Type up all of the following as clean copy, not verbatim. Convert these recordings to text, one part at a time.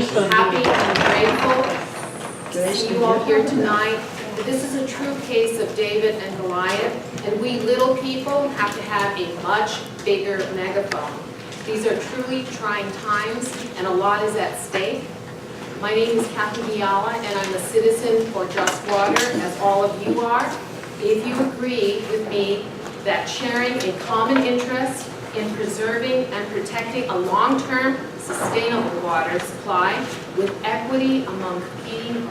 happy and grateful to see you all here tonight. This is a true case of David and Goliath, and we little people have to have a much bigger megaphone. These are truly trying times, and a lot is at stake. My name is Kathy Biala, and I'm a citizen for Just Water, as all of you are. If you agree with me that sharing a common interest in preserving and protecting a long-term sustainable water supply with equity among competing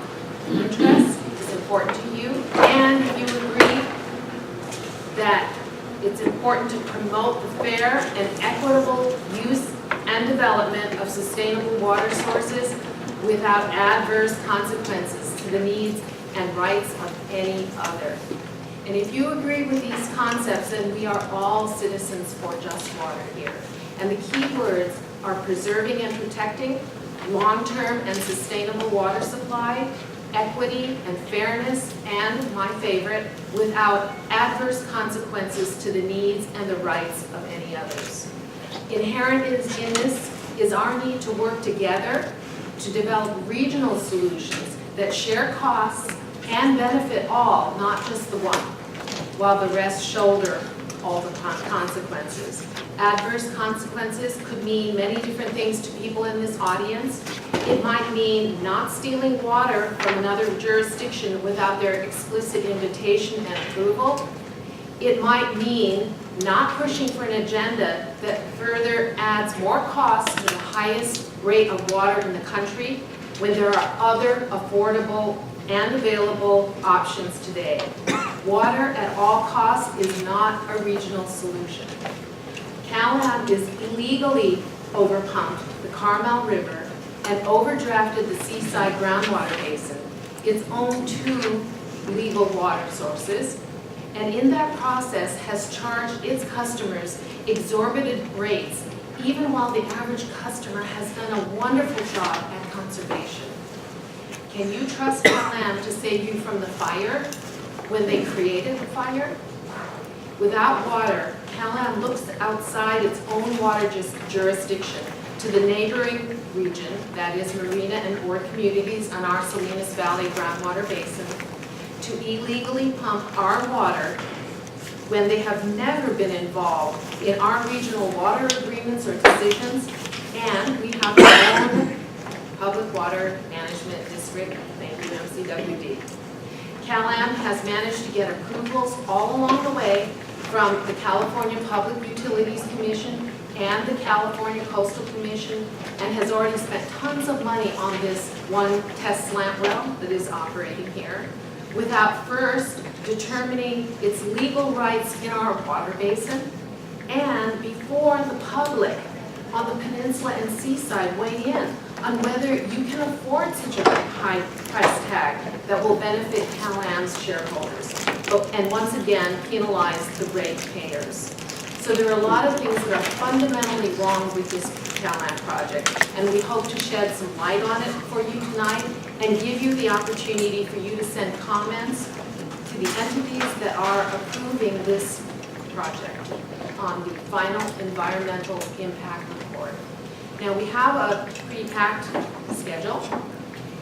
interests is important to you, and if you agree that it's important to promote the fair and equitable use and development of sustainable water sources without adverse consequences to the needs and rights of any other. And if you agree with these concepts, then we are all citizens for Just Water here. And the key words are preserving and protecting long-term and sustainable water supply, equity and fairness, and my favorite, without adverse consequences to the needs and the rights of any others. Inherent in this is our need to work together to develop regional solutions that share costs and benefit all, not just the one, while the rest shoulder all the consequences. Adverse consequences could mean many different things to people in this audience. It might mean not stealing water from another jurisdiction without their explicit invitation and approval. It might mean not pushing for an agenda that further adds more costs to the highest rate of water in the country when there are other affordable and available options today. Water at all costs is not a regional solution. Cal-Am is illegally overpumped the Carmel River and overdrafted the seaside groundwater basin, its own two legal water sources, and in that process has charged its customers exorbitant rates, even while the average customer has done a wonderful job at conservation. Can you trust Cal-Am to save you from the fire when they created the fire? Without water, Cal-Am looks outside its own water jurisdiction to the neighboring region, that is Marina and Ord communities on our Salinas Valley groundwater basin, to illegally pump our water when they have never been involved in our regional water agreements or decisions, and we have our own Public Water Management District, thank you MCWD. Cal-Am has managed to get approvals all along the way from the California Public Utilities Commission and the California Coastal Commission, and has already spent tons of money on this one test slant well that is operating here, without first determining its legal rights in our water basin, and before the public on the peninsula and seaside weigh in on whether you can afford such a high price tag that will benefit Cal-Am's shareholders, and once again penalize the rate payers. So there are a lot of things that are fundamentally wrong with this Cal-Am project, and we hope to shed some light on it for you tonight and give you the opportunity for you to send comments to the entities that are approving this project on the final environmental impact report. Now we have a pre-packed schedule,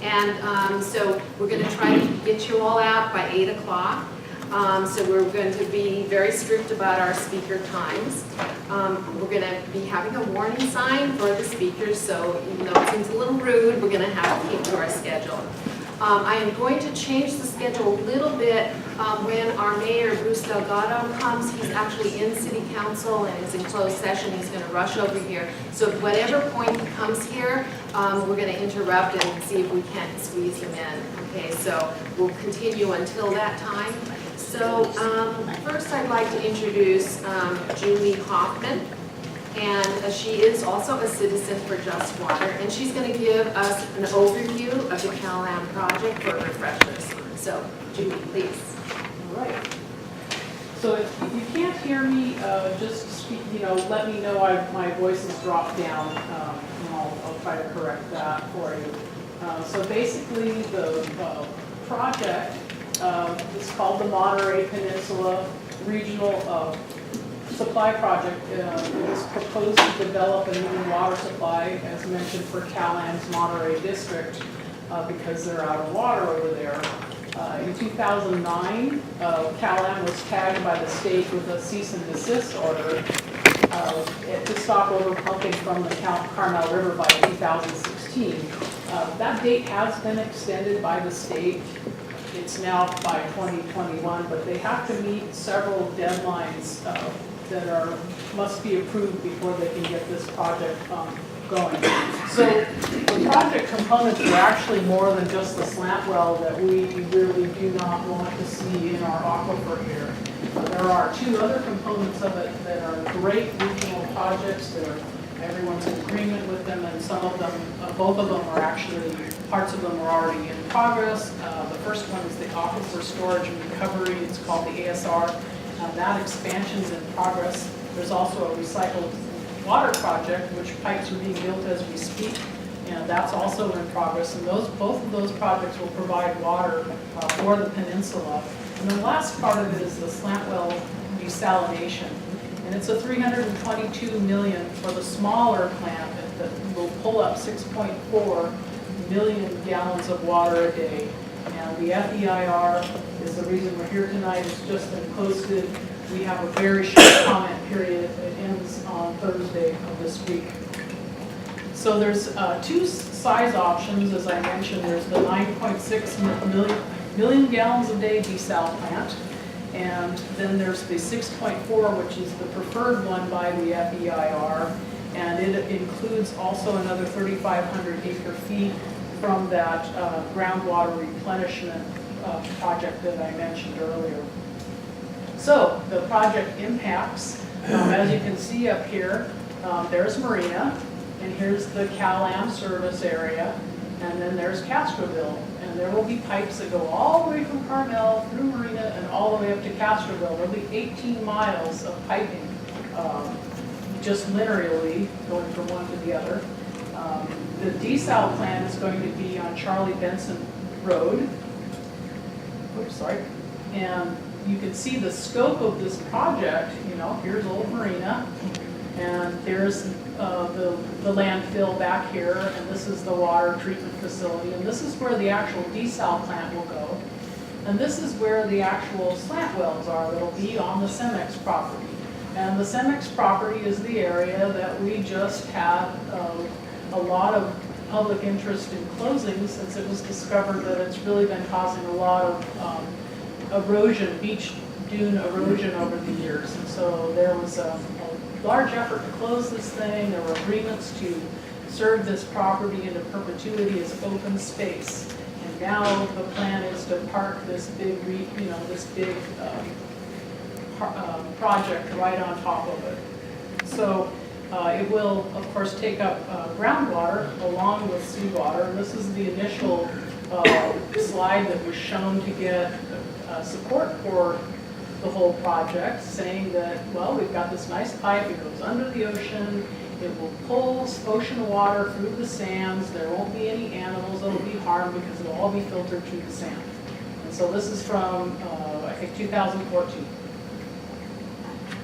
and so we're going to try to get you all out by 8 o'clock. So we're going to be very strict about our speaker times. We're going to be having a warning sign for the speakers, so even though it seems a little rude, we're going to have to keep to our schedule. I am going to change the schedule a little bit when our mayor, Bruce Delgado, comes. He's actually in city council and is in closed session. He's going to rush over here. So at whatever point he comes here, we're going to interrupt and see if we can't squeeze him in. Okay, so we'll continue until that time. So first I'd like to introduce Julie Kaufman. And she is also a citizen for Just Water, and she's going to give us an overview of the Cal-Am project for refreshers. So, Julie, please. All right. So if you can't hear me, just speak, let me know my voice has dropped down, and I'll try to correct that for you. So basically, the project is called the Monterey Peninsula Regional supply project is proposed to develop a new water supply, as mentioned, for Cal-Am's Monterey district, because they're out of water over there. In 2009, Cal-Am was tagged by the state with a cease and desist order to stop over pumping from the Carmel River by 2016. That date has been extended by the state. It's now by 2021, but they have to meet several deadlines that must be approved before they can get this project going. So the project components are actually more than just the slant well that we really do not want to see in our aquifer here. There are two other components of it that are great regional projects. Everyone's in agreement with them, and some of them, both of them are actually, parts of them are already in progress. The first one is the aquifer storage and recovery. It's called the ASR. That expansion's in progress. There's also a recycled water project, which pipes are being built as we speak, and that's also in progress. And both of those projects will provide water for the peninsula. And the last part of it is the slant well desalination. And it's a $322 million for the smaller plant that will pull up 6.4 million gallons of water a day. And the FEIR is the reason we're here tonight. It's just been posted. We have a very short comment period. It ends on Thursday of this week. So there's two size options, as I mentioned. There's the 9.6 million gallons a day desal plant. And then there's the 6.4, which is the preferred one by the FEIR. And it includes also another 3,500 acre feet from that groundwater replenishment project that I mentioned earlier. So the project impacts, as you can see up here, there's Marina, and here's the Cal-Am service area, and then there's Castroville. And there will be pipes that go all the way from Carmel through Marina and all the way up to Castroville. There'll be 18 miles of piping, just linearly going from one to the other. The desal plant is going to be on Charlie Benson Road. Oops, sorry. And you can see the scope of this project. You know, here's Old Marina, and there's the landfill back here, and this is the water treatment facility, and this is where the actual desal plant will go. And this is where the actual slant wells are that'll be on the CEMEX property. And the CEMEX property is the area that we just had a lot of public interest in closing, since it was discovered that it's really been causing a lot of erosion, beach dune erosion over the years. And so there was a large effort to close this thing. There were agreements to serve this property into perpetuity as open space. And now the plan is to park this big, project right on top of it. So it will, of course, take up groundwater along with seawater. And this is the initial slide that was shown to get support for the whole project, saying that, well, we've got this nice pipe, it goes under the ocean, it will pull ocean water through the sands, there won't be any animals that will be harmed because it'll all be filtered through the sand. And so this is from, I think, 2014.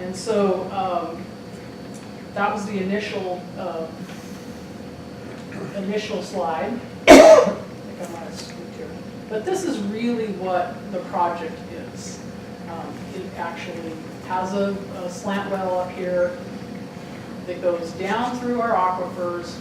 And so that was the initial slide. I think I might have skipped here. But this is really what the project is. It actually has a slant well up here that goes down through our aquifers,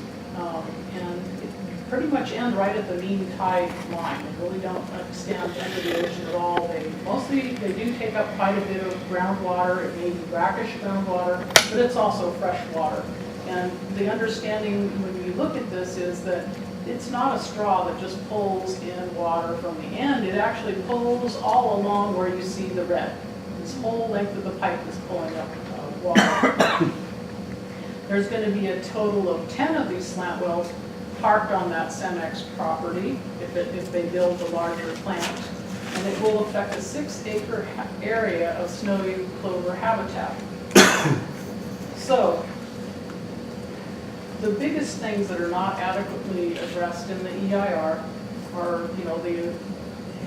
and it pretty much end right at the mean tide line. They really don't extend under the ocean at all. They do take up quite a bit of groundwater. It may be brackish groundwater, but it's also fresh water. And the understanding when you look at this is that it's not a straw that just pulls in water from the end. It actually pulls all along where you see the red. This whole length of the pipe is pulling up water. There's going to be a total of 10 of these slant wells parked on that CEMEX property if they build a larger plant. And it will affect a 6-acre area of snowy plover habitat. So, the biggest things that are not adequately addressed in the EIR are,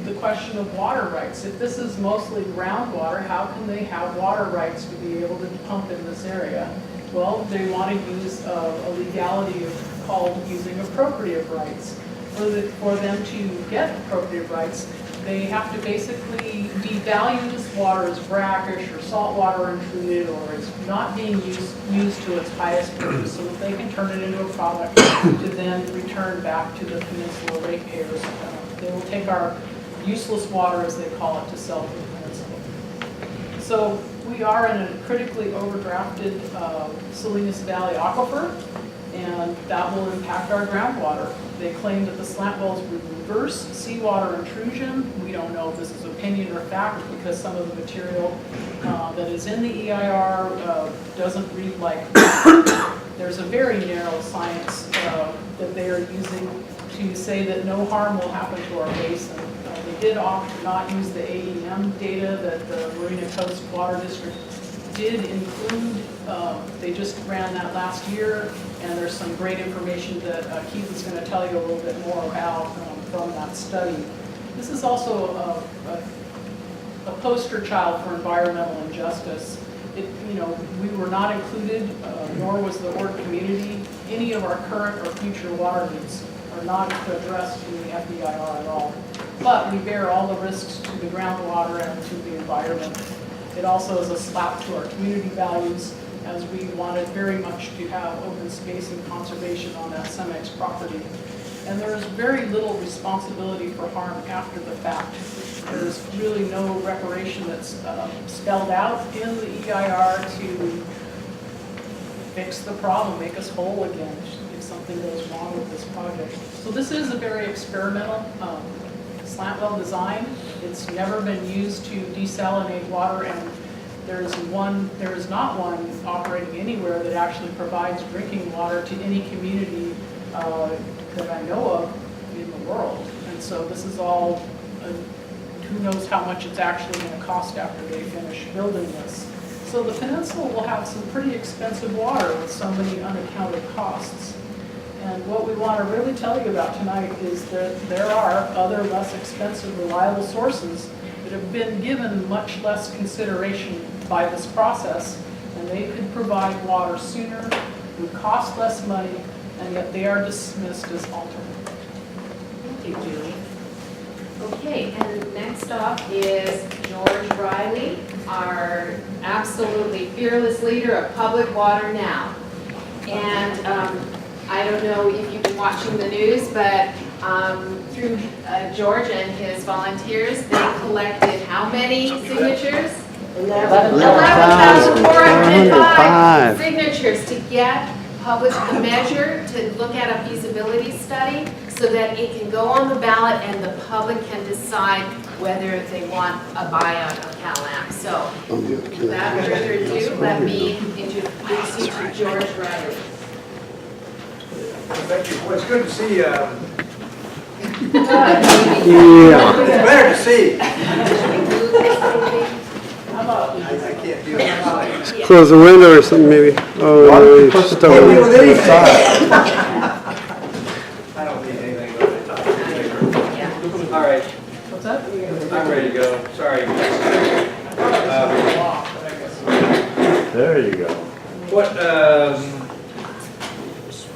the question of water rights. If this is mostly groundwater, how can they have water rights to be able to pump in this area? Well, they want to use a legality called using appropriative rights. For them to get appropriative rights, they have to basically devalue this water as brackish or salt water untreated, or as not being used to its highest purpose, so that they can turn it into a product to then return back to the peninsula ratepayers. They will take our useless water, as they call it, to sell to the peninsula. So we are in a critically overdrafted Salinas Valley aquifer, and that will impact our groundwater. They claim that the slant wells would reverse seawater intrusion. We don't know if this is opinion or fact, because some of the material that is in the EIR doesn't read like that. There's a very narrow science that they are using to say that no harm will happen to our basin. They did opt to not use the AEM data that the Marina Coast Water District did include. They just ran that last year, and there's some great information that Keith is going to tell you a little bit more about from that study. This is also a poster child for environmental injustice. We were not included, nor was the Ord community. Any of our current or future water needs are not addressed in the FEIR at all. But we bear all the risks to the groundwater and to the environment. It also is a slap to our community values, as we wanted very much to have open space and conservation on that CEMEX property. And there is very little responsibility for harm after the fact. There's really no reparation that's spelled out in the EIR to fix the problem, make us whole again if something goes wrong with this project. So this is a very experimental slant well design. It's never been used to desalinate water, and there is not one operating anywhere that actually provides drinking water to any community that I know of in the world. And so this is all, who knows how much it's actually going to cost after they finish building this. So the peninsula will have some pretty expensive water with so many unaccounted costs. And what we want to really tell you about tonight is that there are other less expensive, reliable sources that have been given much less consideration by this process, and they could provide water sooner, would cost less money, and yet they are dismissed as alternate. Thank you, Julie. Okay, and next up is George Riley, our absolutely fearless leader of Public Water Now. And I don't know if you've been watching the news, but through George and his volunteers, they collected how many signatures? 11,405 signatures to get the measure to look at a feasibility study so that it can go on the ballot and the public can decide whether they want a buyout of Cal-Am. So without further ado, let me introduce you to George Riley. Thank you. Well, it's good to see you. Yeah. It's better to see. How about I can't do it. Close the window or something maybe. Oh, no, you Can't just deal with don't. anything. I don't need anything but to talk to you. All right, what's that? I'm ready to go. Sorry. There you go.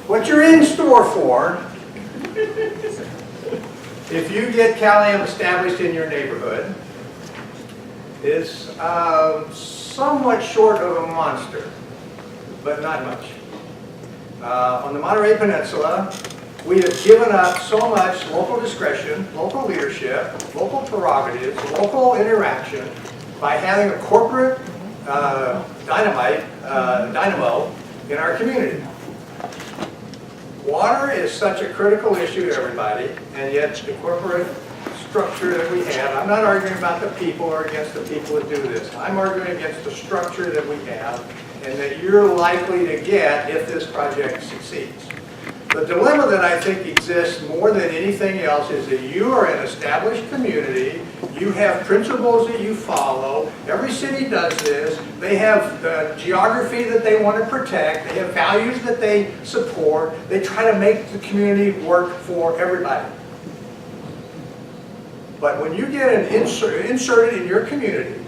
What you're in store for, if you get Cal-Am established in your neighborhood, is somewhat short of a monster, but not much. On the Monterey Peninsula, we have given up so much local discretion, local leadership, local prerogatives, local interaction by having a corporate dynamo in our community. Water is such a critical issue to everybody, and yet the corporate structure that we have, I'm not arguing about the people or against the people that do this. I'm arguing against the structure that we have and that you're likely to get if this project succeeds. The dilemma that I think exists more than anything else is that you are an established community, you have principles that you follow, every city does this, they have the geography that they want to protect, they have values that they support, they try to make the community work for everybody. But when you get an inserted in your community,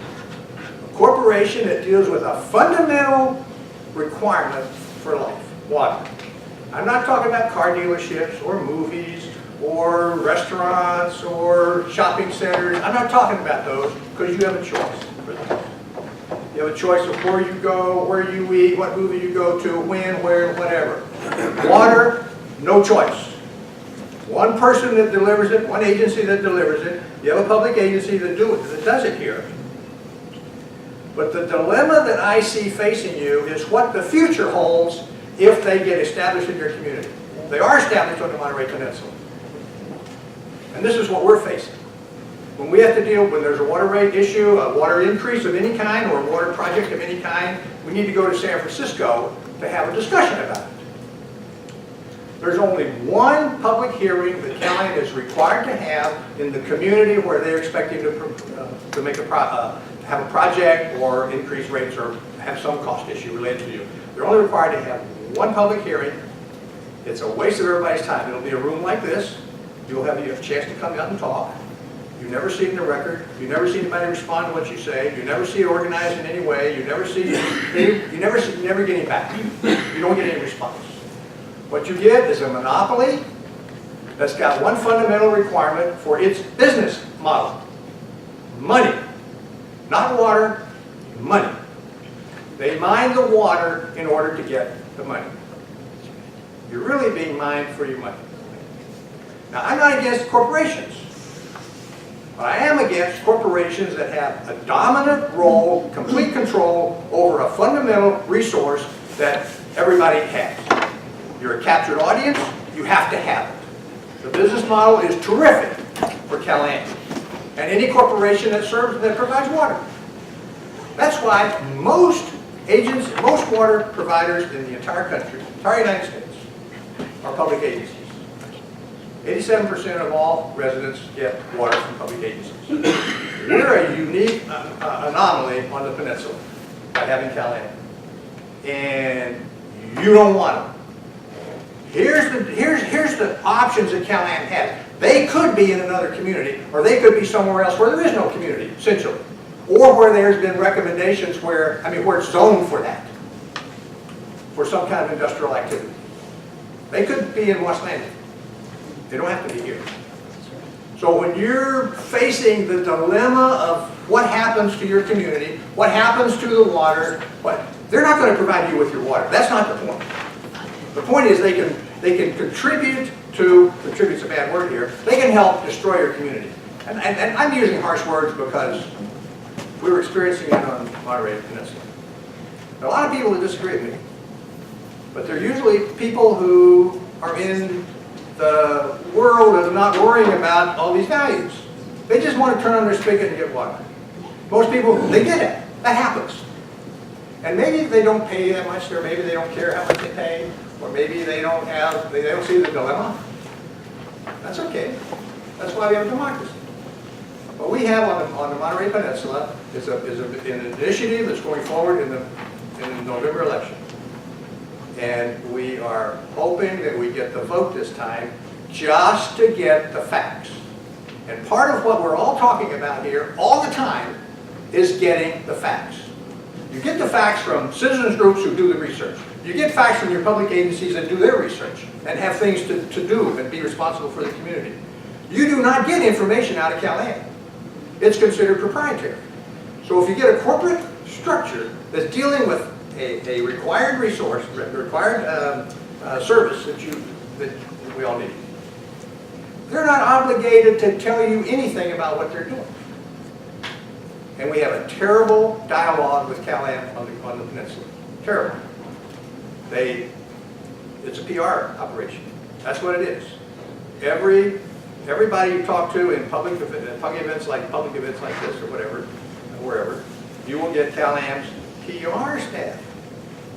a corporation that deals with a fundamental requirement for life, water. I'm not talking about car dealerships or movies or restaurants or shopping centers. I'm not talking about those because you have a choice for them. You have a choice of where you go, where you eat, what movie you go to, when, where, whatever. Water, no choice. One person that delivers it, one agency that delivers it. You have a public agency that does it here. But the dilemma that I see facing you is what the future holds if they get established in your community. They are established on the Monterey Peninsula. And this is what we're facing. When we have to deal, when there's a water rate issue, a water increase of any kind, or a water project of any kind, we need to go to San Francisco to have a discussion about it. There's only one public hearing that Cal-Am is required to have in the community where they're expecting to make have a project or increase rates or have some cost issue related to you. They're only required to have one public hearing. It's a waste of everybody's time. It'll be a room like this. You'll have a chance to come out and talk. You never see it in the record. You never see anybody respond to what you say. You never see it organized in any way. You never never get any back. You don't get any response. What you get is a monopoly that's got one fundamental requirement for its business model. Money. Not water, money. They mine the water in order to get the money. You're really being mined for your money. Now, I'm not against corporations. But I am against corporations that have a dominant role, complete control over a fundamental resource that everybody has. You're a captured audience, you have to have it. The business model is terrific for Cal-Am and any corporation that provides water. That's why most water providers in the entire country, entire United States, are public agencies. 87% of all residents get water from public agencies. We're a unique anomaly on the peninsula by having Cal-Am. And you don't want them. Here's the options that Cal-Am has. They could be in another community, or they could be somewhere else where there is no community, essentially. Or where there's been recommendations where it's zoned for that, for some kind of industrial activity. They could be in West Landing. They don't have to be here. So when you're facing the dilemma of what happens to your community, what happens to the water, they're not going to provide you with your water. That's not the point. The point is they can contribute to, contribute's a bad word here, they can help destroy your community. And I'm using harsh words because we were experiencing it on Monterey Peninsula. There are a lot of people that disagree with me, but they're usually people who are in the world of not worrying about all these values. They just want to turn on their spigot and get water. Most people, they get it. That happens. And maybe they don't pay that much, or maybe they don't care how much they pay, or maybe they don't see the dilemma. That's okay. That's why we have a democracy. What we have on the Monterey Peninsula is an initiative that's going forward in the November election. And we are hoping that we get the vote this time just to get the facts. And part of what we're all talking about here all the time is getting the facts. You get the facts from citizens groups who do the research. You get facts from your public agencies that do their research and have things to do and be responsible for the community. You do not get information out of Cal-Am. It's considered proprietary. So if you get a corporate structure that's dealing with a required resource, required service that we all need, they're not obligated to tell you anything about what they're doing. And we have a terrible dialogue with Cal-Am on the peninsula. Terrible. It's a PR operation. That's what it is. Everybody you talk to in public events like this or whatever, wherever, you will get Cal-Am's PR staff,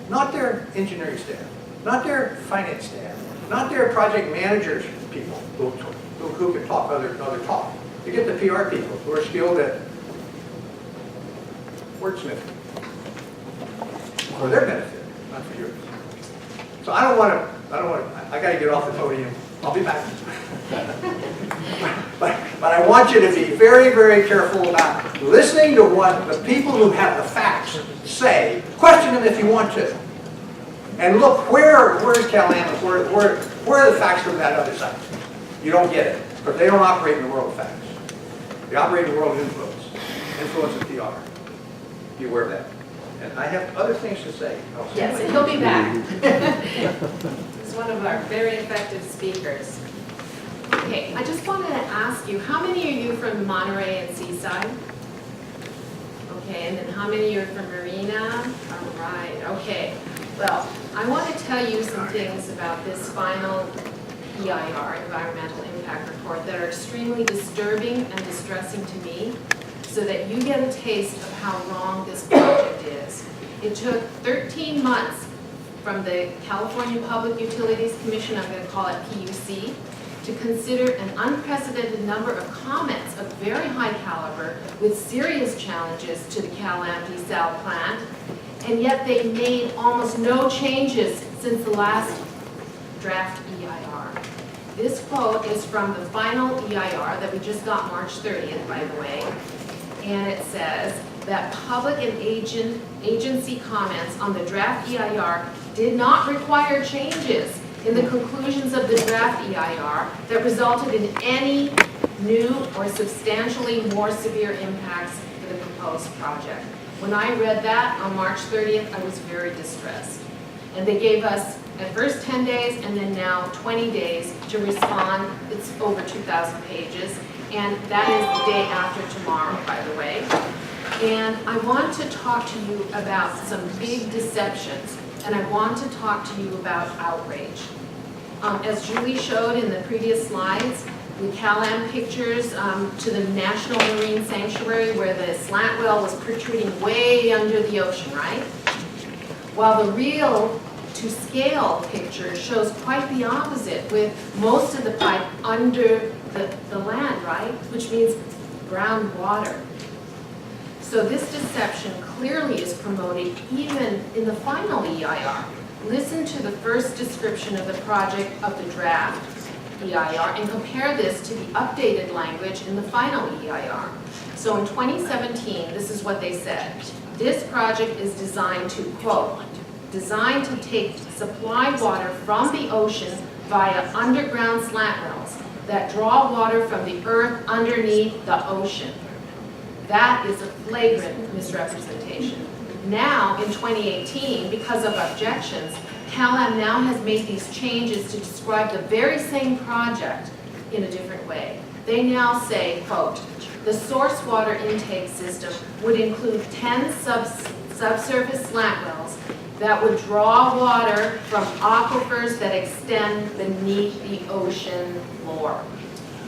not their engineering staff, not their finance staff, not their project managers people who can talk other talk. You get the PR people who are skilled at wordsmithing for their benefit, not for yours. So I got to get off the podium. I'll be back. But I want you to be very, very careful about listening to what the people who have the facts say. Question them if you want to. And look, where's Cal-Am? Where are the facts from that other side? You don't get it. But they don't operate in the world of facts. They operate in the world of influence. Influence of PR. Be aware of that. And I have other things to say. Yes, and he'll be back. He's one of our very effective speakers. Okay, I just wanted to ask you, how many are you from Monterey and Seaside? Okay, and then how many are from Marina? All right, okay. Well, I want to tell you some things about this final EIR, Environmental Impact Report, that are extremely disturbing and distressing to me, so that you get a taste of how wrong this project is. It took 13 months from the California Public Utilities Commission, I'm going to call it PUC, to consider an unprecedented number of comments of very high caliber with serious challenges to the Cal-Am Desal plant, and yet they made almost no changes since the last draft EIR. This quote is from the final EIR that we just got March 30th, by the way, and it says that public and agency comments on the draft EIR did not require changes in the conclusions of the draft EIR that resulted in any new or substantially more severe impacts for the proposed project. When I read that on March 30th, I was very distressed. And they gave us at first 10 days and then now 20 days to respond. It's over 2,000 pages. And that is the day after tomorrow, by the way. And I want to talk to you about some big deceptions. And I want to talk to you about outrage. As Julie showed in the previous slides, the Cal-Am pictures to the National Marine Sanctuary where the slant well was protruding way under the ocean, right? While the real to scale picture shows quite the opposite, with most of the pipe under the land, right? Which means groundwater. So this deception clearly is promoted even in the final EIR. Listen to the first description of the project of the draft EIR and compare this to the updated language in the final EIR. So in 2017, this is what they said. This project is designed to, quote, designed to take supply water from the ocean via underground slant wells that draw water from the earth underneath the ocean. That is a flagrant misrepresentation. Now, in 2018, because of objections, Cal-Am now has made these changes to describe the very same project in a different way. They now say, quote, the source water intake system would include 10 subsurface slant wells that would draw water from aquifers that extend beneath the ocean floor.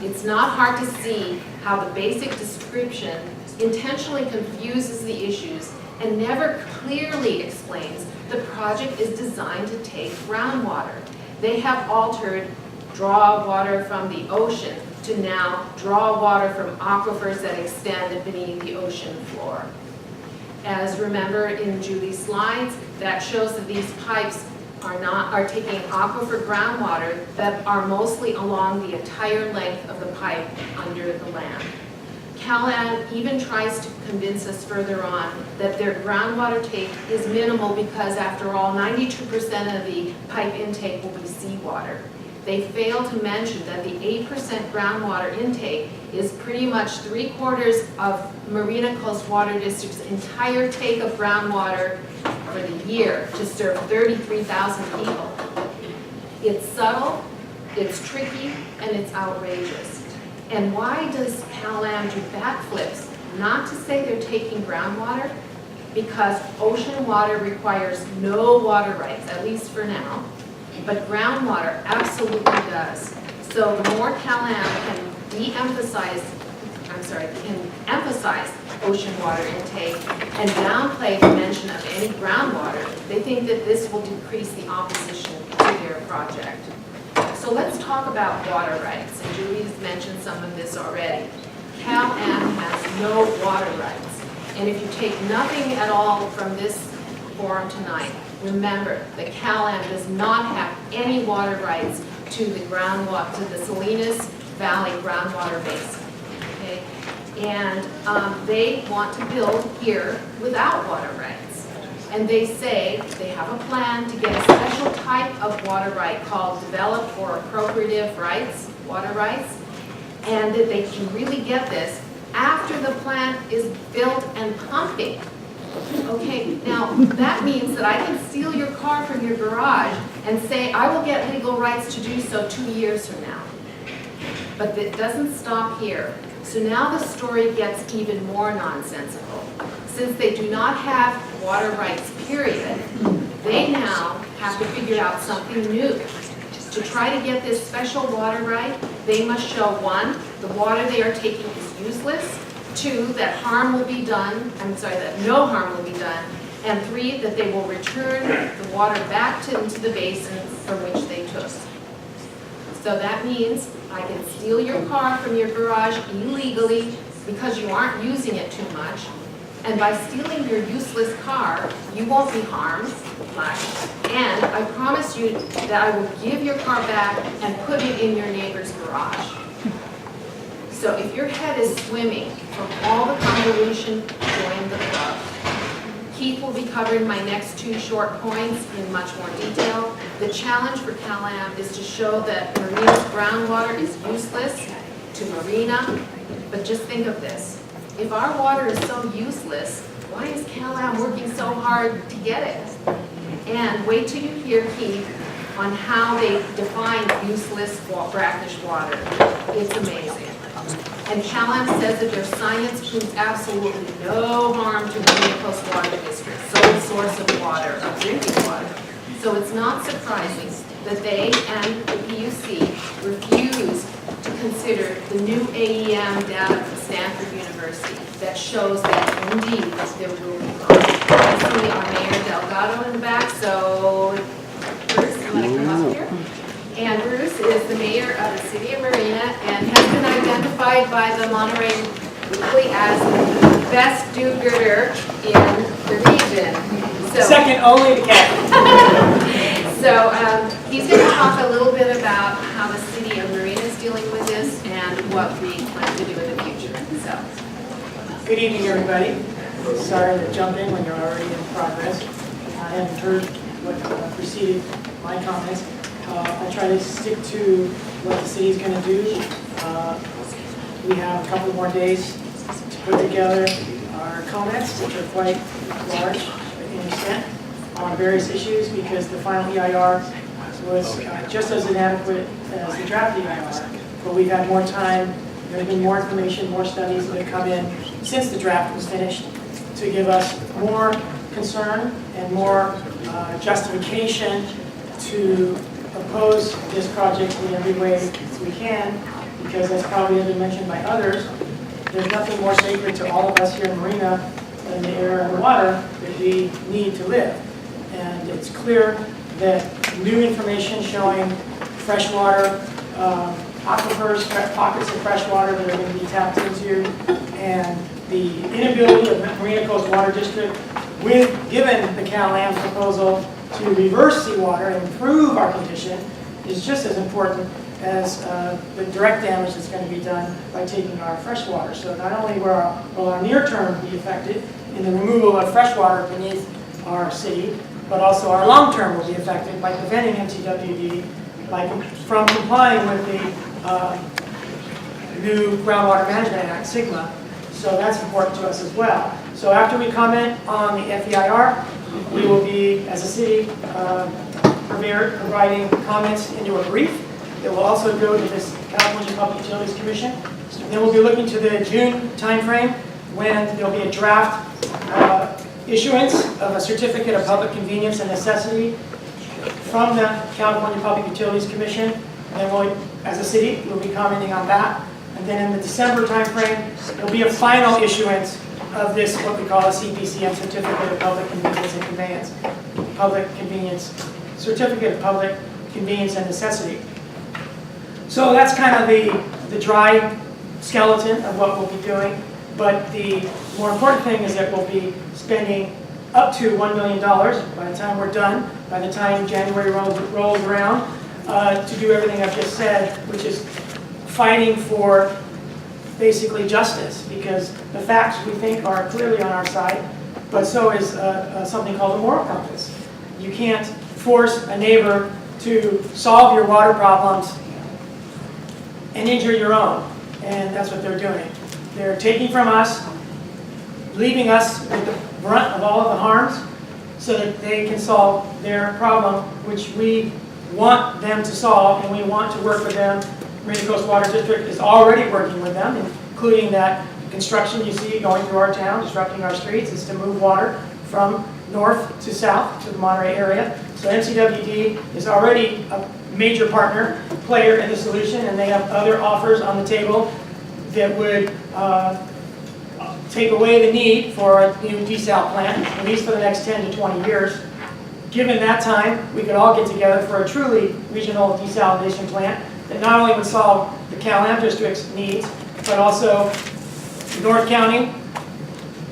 It's not hard to see how the basic description intentionally confuses the issues and never clearly explains the project is designed to take groundwater. They have altered draw water from the ocean to now draw water from aquifers that extend beneath the ocean floor. As remember in Julie's slides, that shows that these pipes are taking aquifer groundwater that are mostly along the entire length of the pipe under the land. Cal-Am even tries to convince us further on that their groundwater take is minimal because, after all, 92% of the pipe intake will be seawater. They fail to mention that the 8% groundwater intake is pretty much 3/4 of Marina Coast Water District's entire take of groundwater for the year to serve 33,000 people. It's subtle, it's tricky, and it's outrageous. And why does Cal-Am do backflips? Not to say they're taking groundwater, because ocean water requires no water rights, at least for now, but groundwater absolutely does. So the more Cal-Am can emphasize ocean water intake and downplay the mention of any groundwater, they think that this will decrease the opposition to their project. So let's talk about water rights, and Julie's mentioned some of this already. Cal-Am has no water rights, and if you take nothing at all from this forum tonight, remember that Cal-Am does not have any water rights to the groundwater, to the Salinas Valley groundwater basin. And they want to build here without water rights. And they say they have a plan to get a special type of water right called developed or appropriative rights, water rights, and that they can really get this after the plant is built and pumping. Okay, now that means that I can steal your car from your garage and say I will get legal rights to do so 2 years from now. But it doesn't stop here. So now the story gets even more nonsensical. Since they do not have water rights, period, they now have to figure out something new. To try to get this special water right, they must show 1, the water they are taking is useless, 2, that that no harm will be done, and 3, that they will return the water back into the basin from which they took. So that means I can steal your car from your garage illegally because you aren't using it too much. And by stealing your useless car, you won't be harmed much. And I promise you that I will give your car back and put it in your neighbor's garage. So if your head is swimming from all the convolution, join the club. Keith will be covering my next 2 short points in much more detail. The challenge for Cal-Am is to show that Marina's groundwater is useless to Marina. But just think of this. If our water is so useless, why is Cal-Am working so hard to get it? And wait till you hear Keith on how they define useless brackish water. It's amazing. And Cal-Am says that their science proves absolutely no harm to Marina Coast Water District, sole source of water, of drinking water. So it's not surprising that they and the PUC refuse to consider the new AEM data from Stanford University that shows that indeed there will be harm. I see our Mayor Delgado in the back, so Bruce, you want to come up here? And Bruce is the mayor of the city of Marina and has been identified by the Monterey Weekly as the best do-gooder in the region. So, second only to Kathy. So he's going to talk a little bit about how the city of Marina is dealing with this and what we plan to do in the future. So, Good evening, everybody. Sorry to jump in when you're already in progress. I haven't heard what preceded my comments. I try to stick to what the city's going to do. We have a couple more days to put together our comments, which are quite large in extent, on various issues, because the final EIR was just as inadequate as the draft EIR. But we've had more time, there's been more information, more studies that have come in since the draft was finished to give us more concern and more justification to oppose this project in every way we can, because as probably has been mentioned by others, there's nothing more sacred to all of us here in Marina than the air and the water that we need to live. And it's clear that new information showing freshwater aquifers, pockets of freshwater that are going to be tapped into, and the inability of Marina Coast Water District, given the Cal-Am proposal to reverse seawater and improve our condition, is just as important as the direct damage that's going to be done by taking our fresh water. So not only will our near term be affected in the removal of fresh water beneath our city, but also our long term will be affected by preventing MTWD from complying with the new Groundwater Management Act, SGMA. So that's important to us as well. So after we comment on the FEIR, we will be, as a city, providing comments into a brief that will also go to this California Public Utilities Commission. And then we'll be looking to the June timeframe when there'll be a draft issuance of a certificate of public convenience and necessity from the California Public Utilities Commission. And then we'll, as a city, we'll be commenting on that. And then in the December timeframe, there'll be a final issuance of this, what we call a CPCN, Certificate of Public Convenience and Conveyance. Certificate of Public Convenience and Necessity. So that's kind of the dry skeleton of what we'll be doing. But the more important thing is that we'll be spending up to $1 million by the time we're done, by the time January rolls around, to do everything I've just said, which is fighting for basically justice, because the facts we think are clearly on our side, but so is something called a moral compass. You can't force a neighbor to solve your water problems and injure your own, and that's what they're doing. They're taking from us, leaving us with the brunt of all of the harms so that they can solve their problem, which we want them to solve, and we want to work with them. Marina Coast Water District is already working with them, including that construction you see going through our town, disrupting our streets, is to move water from north to south to the Monterey area. So MCWD is already a major partner, player in the solution, and they have other offers on the table that would take away the need for a new desal plant, at least for the next 10 to 20 years. Given that time, we could all get together for a truly regional desalination plant that not only would solve the Cal-Am district's needs, but also North County,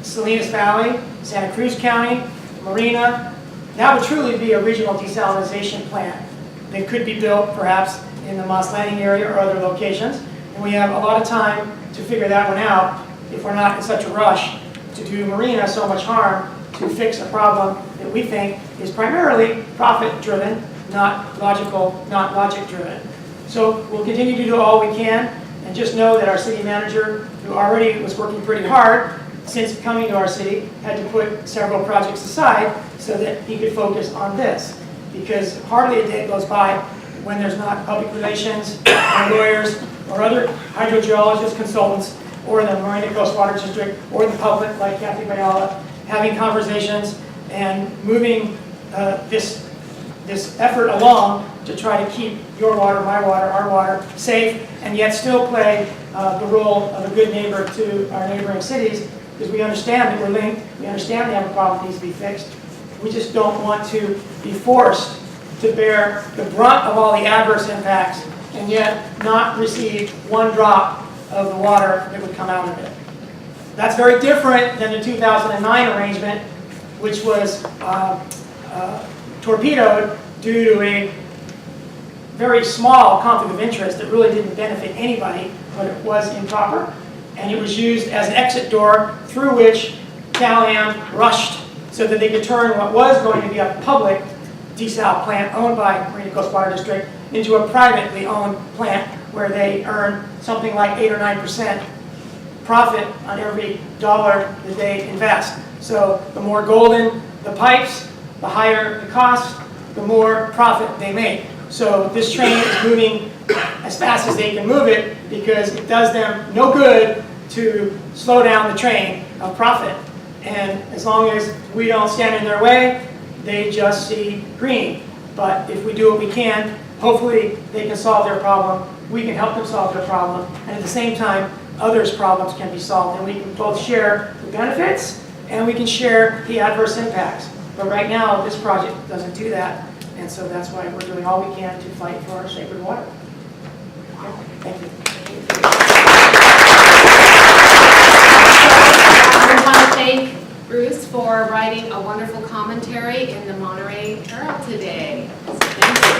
Salinas Valley, Santa Cruz County, Marina. That would truly be a regional desalination plant that could be built perhaps in the Moss Landing area or other locations. And we have a lot of time to figure that one out if we're not in such a rush to do Marina so much harm to fix a problem that we think is primarily profit-driven, not logic-driven. So we'll continue to do all we can, and just know that our city manager, who already was working pretty hard since coming to our city, had to put several projects aside so that he could focus on this. Because hardly a day goes by when there's not public relations, or lawyers, or other hydrogeologist consultants, or the Marina Coast Water District, or the public like Kathy Bayala, having conversations and moving this effort along to try to keep your water, my water, our water safe, and yet still play the role of a good neighbor to our neighboring cities, because we understand that we're linked, we understand they have a problem that needs to be fixed. We just don't want to be forced to bear the brunt of all the adverse impacts and yet not receive one drop of the water that would come out of it. That's very different than the 2009 arrangement, which was torpedoed due to a very small conflict of interest that really didn't benefit anybody, but it was improper. And it was used as an exit door through which Cal-Am rushed so that they could turn what was going to be a public desal plant owned by Marina Coast Water District into a privately owned plant where they earn something like 8 or 9% profit on every dollar that they invest. So the more golden the pipes, the higher the cost, the more profit they make. So this train is moving as fast as they can move it because it does them no good to slow down the train of profit. And as long as we don't stand in their way, they just see green. But if we do what we can, hopefully they can solve their problem, we can help them solve their problem, and at the same time, others' problems can be solved, and we can both share the benefits and we can share the adverse impacts. But right now, this project doesn't do that, and so that's why we're doing all we can to fight for our sacred water. Okay? Thank you. I want to thank Bruce for writing a wonderful commentary in the Monterey Herald today. So thank you.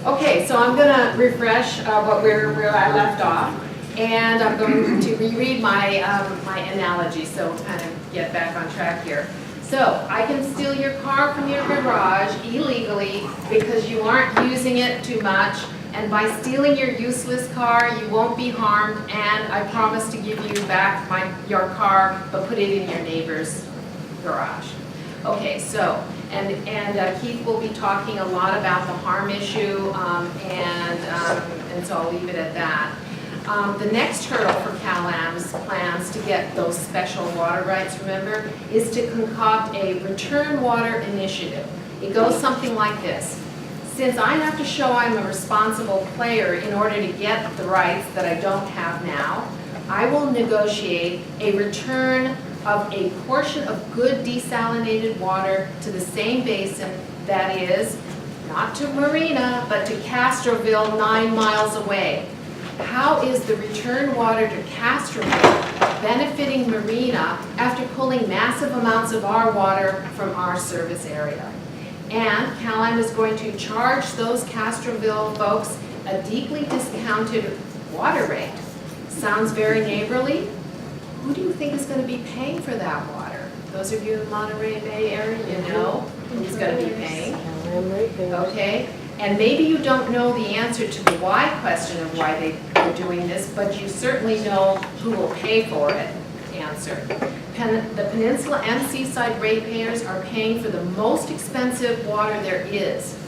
Okay, so I'm going to refresh where I left off, and I'm going to reread my my analogy, so kind of get back on track here. So I can steal your car from your garage illegally because you aren't using it too much. And by stealing your useless car, you won't be harmed, and I promise to give you back your car, but put it in your neighbor's garage. Okay, so, and Keith will be talking a lot about the harm issue, and so I'll leave it at that. The next hurdle for Cal-Am's plans to get those special water rights, remember, is to concoct a return water initiative. It goes something like this. Since I have to show I'm a responsible player in order to get the rights that I don't have now, I will negotiate a return of a portion of good desalinated water to the same basin, that is, not to Marina, but to Castroville 9 miles away. How is the return water to Castroville benefiting Marina after pulling massive amounts of our water from our service area? And Cal-Am is going to charge those Castroville folks a deeply discounted water rate. Sounds very neighborly. Who do you think is going to be paying for that water? Those of you in the Monterey Bay area, you know who's going to be paying. Okay, and maybe you don't know the answer to the why question of why they're doing this, but you certainly know who will pay for it answer. The Peninsula and Seaside ratepayers are paying for the most expensive water there is,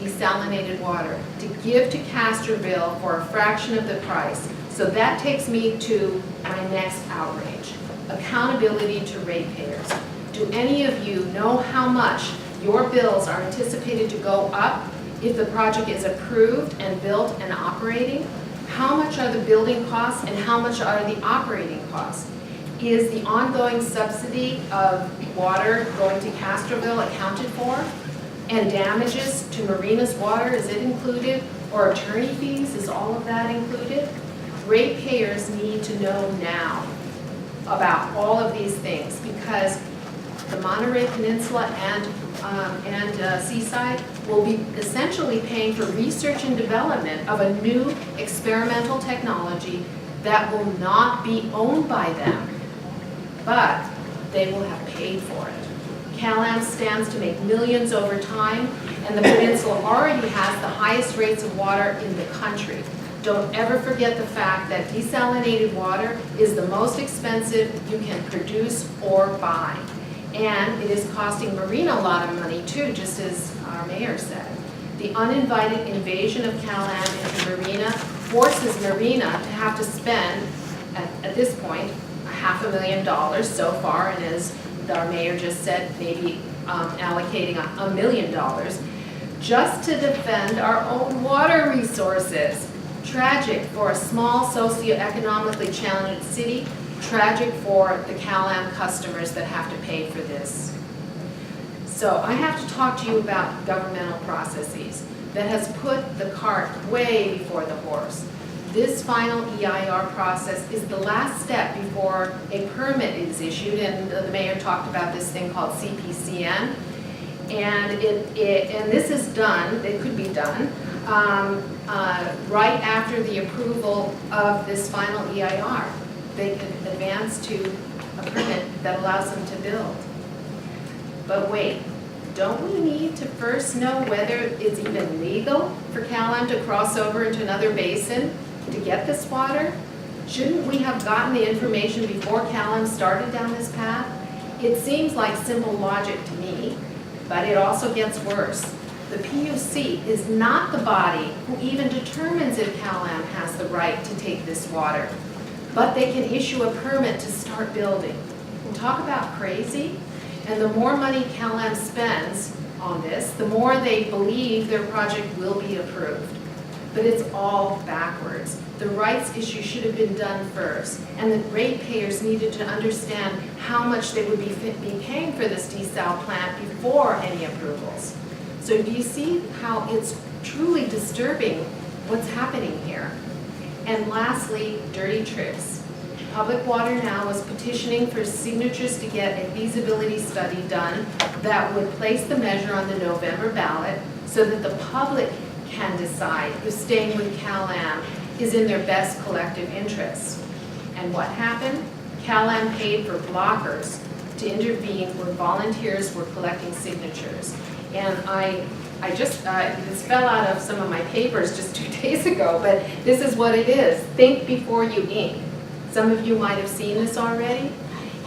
desalinated water, to give to Castroville for a fraction of the price. So that takes me to my next outrage, accountability to ratepayers. Do any of you know how much your bills are anticipated to go up if the project is approved and built and operating? How much are the building costs and how much are the operating costs? Is the ongoing subsidy of water going to Castroville accounted for? And damages to Marina's water, is it included? Or attorney fees, is all of that included? Ratepayers need to know now about all of these things because the Monterey Peninsula and Seaside will be essentially paying for research and development of a new experimental technology that will not be owned by them, but they will have paid for it. Cal-Am stands to make millions over time, and the peninsula already has the highest rates of water in the country. Don't ever forget the fact that desalinated water is the most expensive you can produce or buy. And it is costing Marina a lot of money too, just as our mayor said. The uninvited invasion of Cal-Am into Marina forces Marina to have to spend, at this point, $500,000 so far, and as our mayor just said, maybe allocating $1 million just to defend our own water resources. Tragic for a small socioeconomically challenged city, tragic for the Cal-Am customers that have to pay for this. So I have to talk to you about governmental processes that has put the cart way before the horse. This final EIR process is the last step before a permit is issued, and the mayor talked about this thing called CPCN. And this is done, it could be done, right after the approval of this final EIR. They can advance to a permit that allows them to build. But wait, don't we need to first know whether it's even legal for Cal-Am to cross over into another basin to get this water? Shouldn't we have gotten the information before Cal-Am started down this path? It seems like simple logic to me, but it also gets worse. The PUC is not the body who even determines if Cal-Am has the right to take this water, but they can issue a permit to start building. Talk about crazy. And the more money Cal-Am spends on this, the more they believe their project will be approved. But it's all backwards. The rights issue should have been done first, and the ratepayers needed to understand how much they would be paying for this desal plant before any approvals. So do you see how it's truly disturbing what's happening here? And lastly, dirty tricks. Public Water Now is petitioning for signatures to get a feasibility study done that would place the measure on the November ballot so that the public can decide if staying with Cal-Am is in their best collective interest. And what happened? Cal-Am paid for blockers to intervene where volunteers were collecting signatures. And this fell out of some of my papers just 2 days ago, but this is what it is. Think before you ink. Some of you might have seen this already.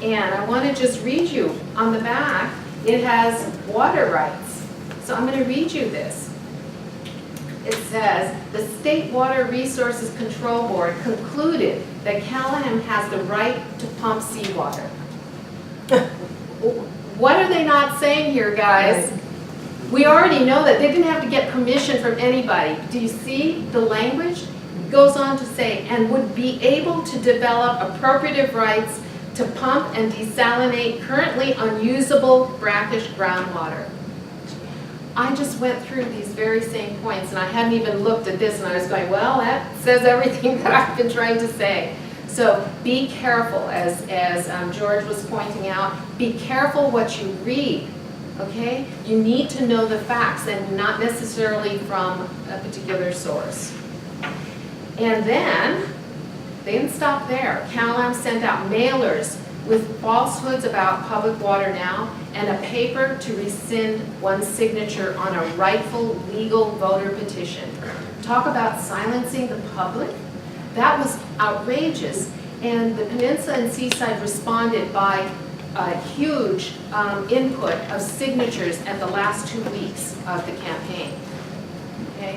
And I want to just read you. On the back, it has water rights. So I'm going to read you this. It says, the State Water Resources Control Board concluded that Cal-Am has the right to pump seawater. What are they not saying here, guys? We already know that they didn't have to get permission from anybody. Do you see the language? It goes on to say, and would be able to develop appropriate rights to pump and desalinate currently unusable brackish groundwater. I just went through these very same points, and I hadn't even looked at this, and I was going, well, that says everything that I've been trying to say. So be careful, as George was pointing out, be careful what you read, okay? You need to know the facts and not necessarily from a particular source. And then, they didn't stop there. Cal-Am sent out mailers with falsehoods about Public Water Now and a paper to rescind one's signature on a rightful legal voter petition. Talk about silencing the public. That was outrageous. And the Peninsula and Seaside responded by a huge input of signatures at the last 2 weeks of the campaign. Okay?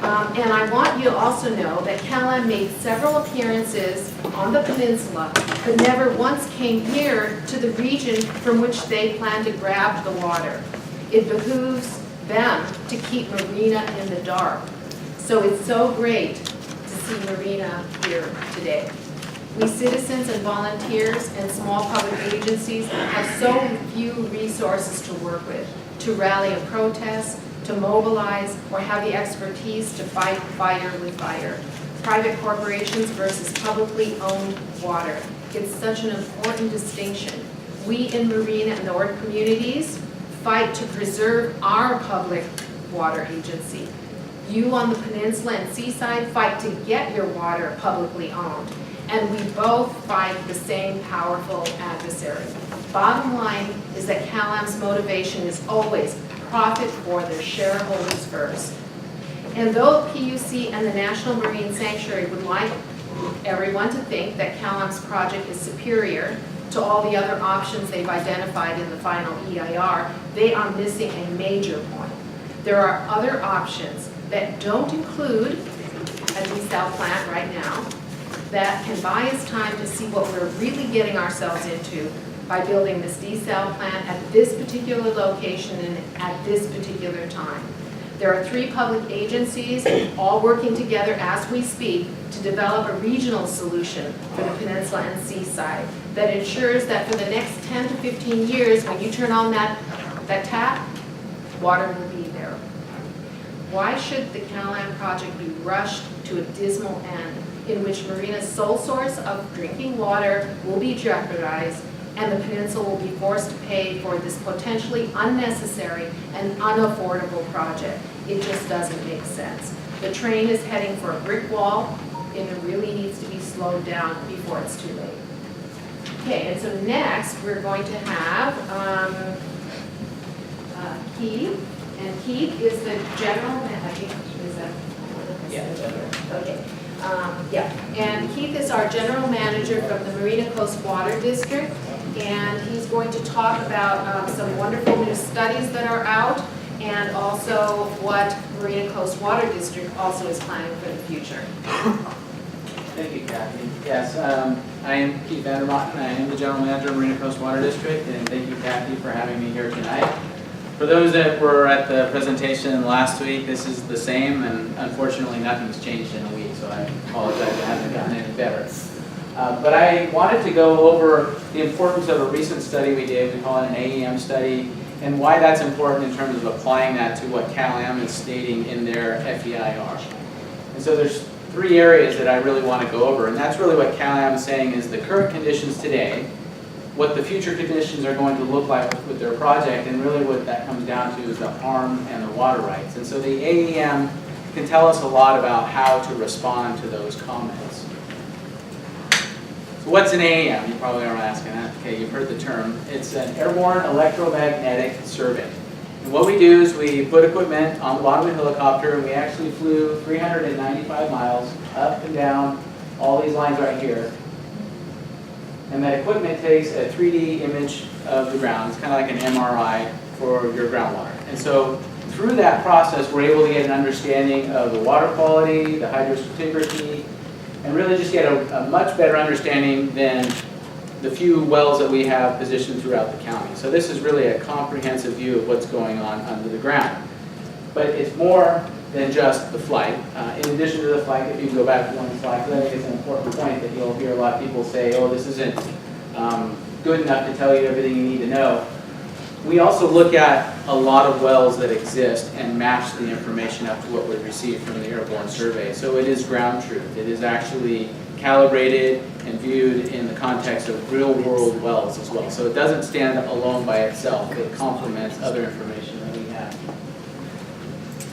And I want you to also know that Cal-Am made several appearances on the peninsula, but never once came here to the region from which they plan to grab the water. It behooves them to keep Marina in the dark. So it's so great to see Marina here today. We citizens and volunteers and small public agencies have so few resources to work with, to rally a protest, to mobilize, or have the expertise to fight fire with fire. Private corporations versus publicly owned water. It's such an important distinction. We in Marina and the Ord communities fight to preserve our public water agency. You on the peninsula and seaside fight to get your water publicly owned. And we both fight the same powerful adversary. Bottom line is that Cal-Am's motivation is always profit for their shareholders first. And though PUC and the National Marine Sanctuary would like everyone to think that Cal-Am's project is superior to all the other options they've identified in the final EIR, they are missing a major point. There are other options that don't include a desal plant right now that can buy us time to see what we're really getting ourselves into by building this desal plant at this particular location and at this particular time. There are 3 public agencies all working together as we speak to develop a regional solution for the peninsula and seaside that ensures that for the next 10 to 15 years, when you turn on that tap, water will be there. Why should the Cal-Am project be rushed to a dismal end in which Marina's sole source of drinking water will be jeopardized and the peninsula will be forced to pay for this potentially unnecessary and unaffordable project? It just doesn't make sense. The train is heading for a brick wall, and it really needs to be slowed down before it's too late. Okay, and so next we're going to have Keith, and Keith is the general, I think, is that? Yeah. Okay. Yeah, and Keith is our general manager from the Marina Coast Water District, and he's going to talk about some wonderful new studies that are out, and also what Marina Coast Water District also is planning for the future. Thank you, Kathy. Yes, I am Keith Vandermotten. I am the General Manager of Marina Coast Water District, and thank you, Kathy, for having me here tonight. For those that were at the presentation last week, this is the same, and unfortunately nothing's changed in a week, so I apologize I haven't gotten any better. But I wanted to go over the importance of a recent study we did. We call it an AEM study, and why that's important in terms of applying that to what Cal-Am is stating in their FEIR. And so there's 3 areas that I really want to go over, and that's really what Cal-Am is saying is the current conditions today, what the future conditions are going to look like with their project, and really what that comes down to is the harm and the water rights. And so the AEM can tell us a lot about how to respond to those comments. So what's an AEM? You probably are asking that. Okay, you've heard the term. It's an Airborne Electromagnetic Survey. And what we do is we put equipment on the bottom of a helicopter, and we actually flew 395 miles up and down all these lines right here. And that equipment takes a 3D image of the ground. It's kind of like an MRI for your groundwater. And so through that process, we're able to get an understanding of the water quality, the hydrostratigraphy, and really just get a much better understanding than the few wells that we have positioned throughout the county. So this is really a comprehensive view of what's going on under the ground. But it's more than just the flight. In addition to the flight, if you go back to one slide, because I think it's an important point that you'll hear a lot of people say, oh, this isn't good enough to tell you everything you need to know. We also look at a lot of wells that exist and match the information up to what we received from the Airborne survey. So it is ground truth. It is actually calibrated and viewed in the context of real-world wells as well. So it doesn't stand alone by itself. It complements other information that we have.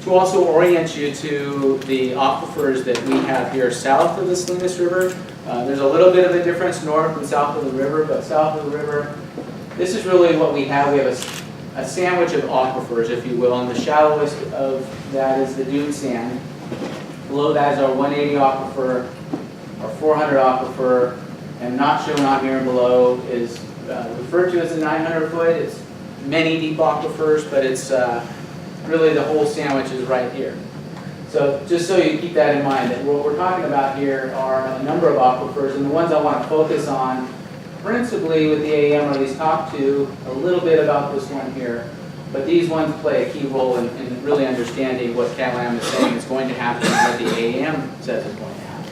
to also orient you to the aquifers that we have here south of the Salinas River. There's a little bit of a difference north and south of the river, but south of the river, this is really what we have. We have a sandwich of aquifers, if you will, and the shallowest of that is the dune sand. Below that is our 180 aquifer, our 400 aquifer, and not shown on here below is referred to as a 900 foot. It's many deep aquifers, but it's really the whole sandwich is right here. So just so you keep that in mind, that what we're talking about here are a number of aquifers, and the ones I want to focus on principally with the AEM are these top two, a little bit about this one here, but these ones play a key role in really understanding what Cal-Am is saying is going to happen and what the AEM says is going to happen.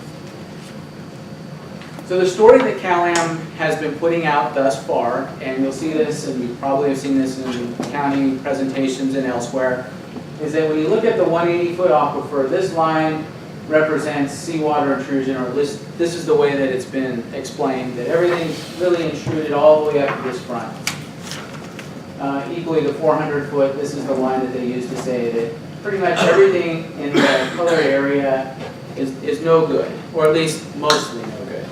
So the story that Cal-Am has been putting out thus far, and you'll see this, and you probably have seen this in county presentations and elsewhere, is that when you look at the 180-foot aquifer, this line represents seawater intrusion, or this is the way that it's been explained, that everything's really intruded all the way up to this front. Equally, the 400-foot, this is the line that they use to say that pretty much everything in the color area is no good, or at least mostly no good.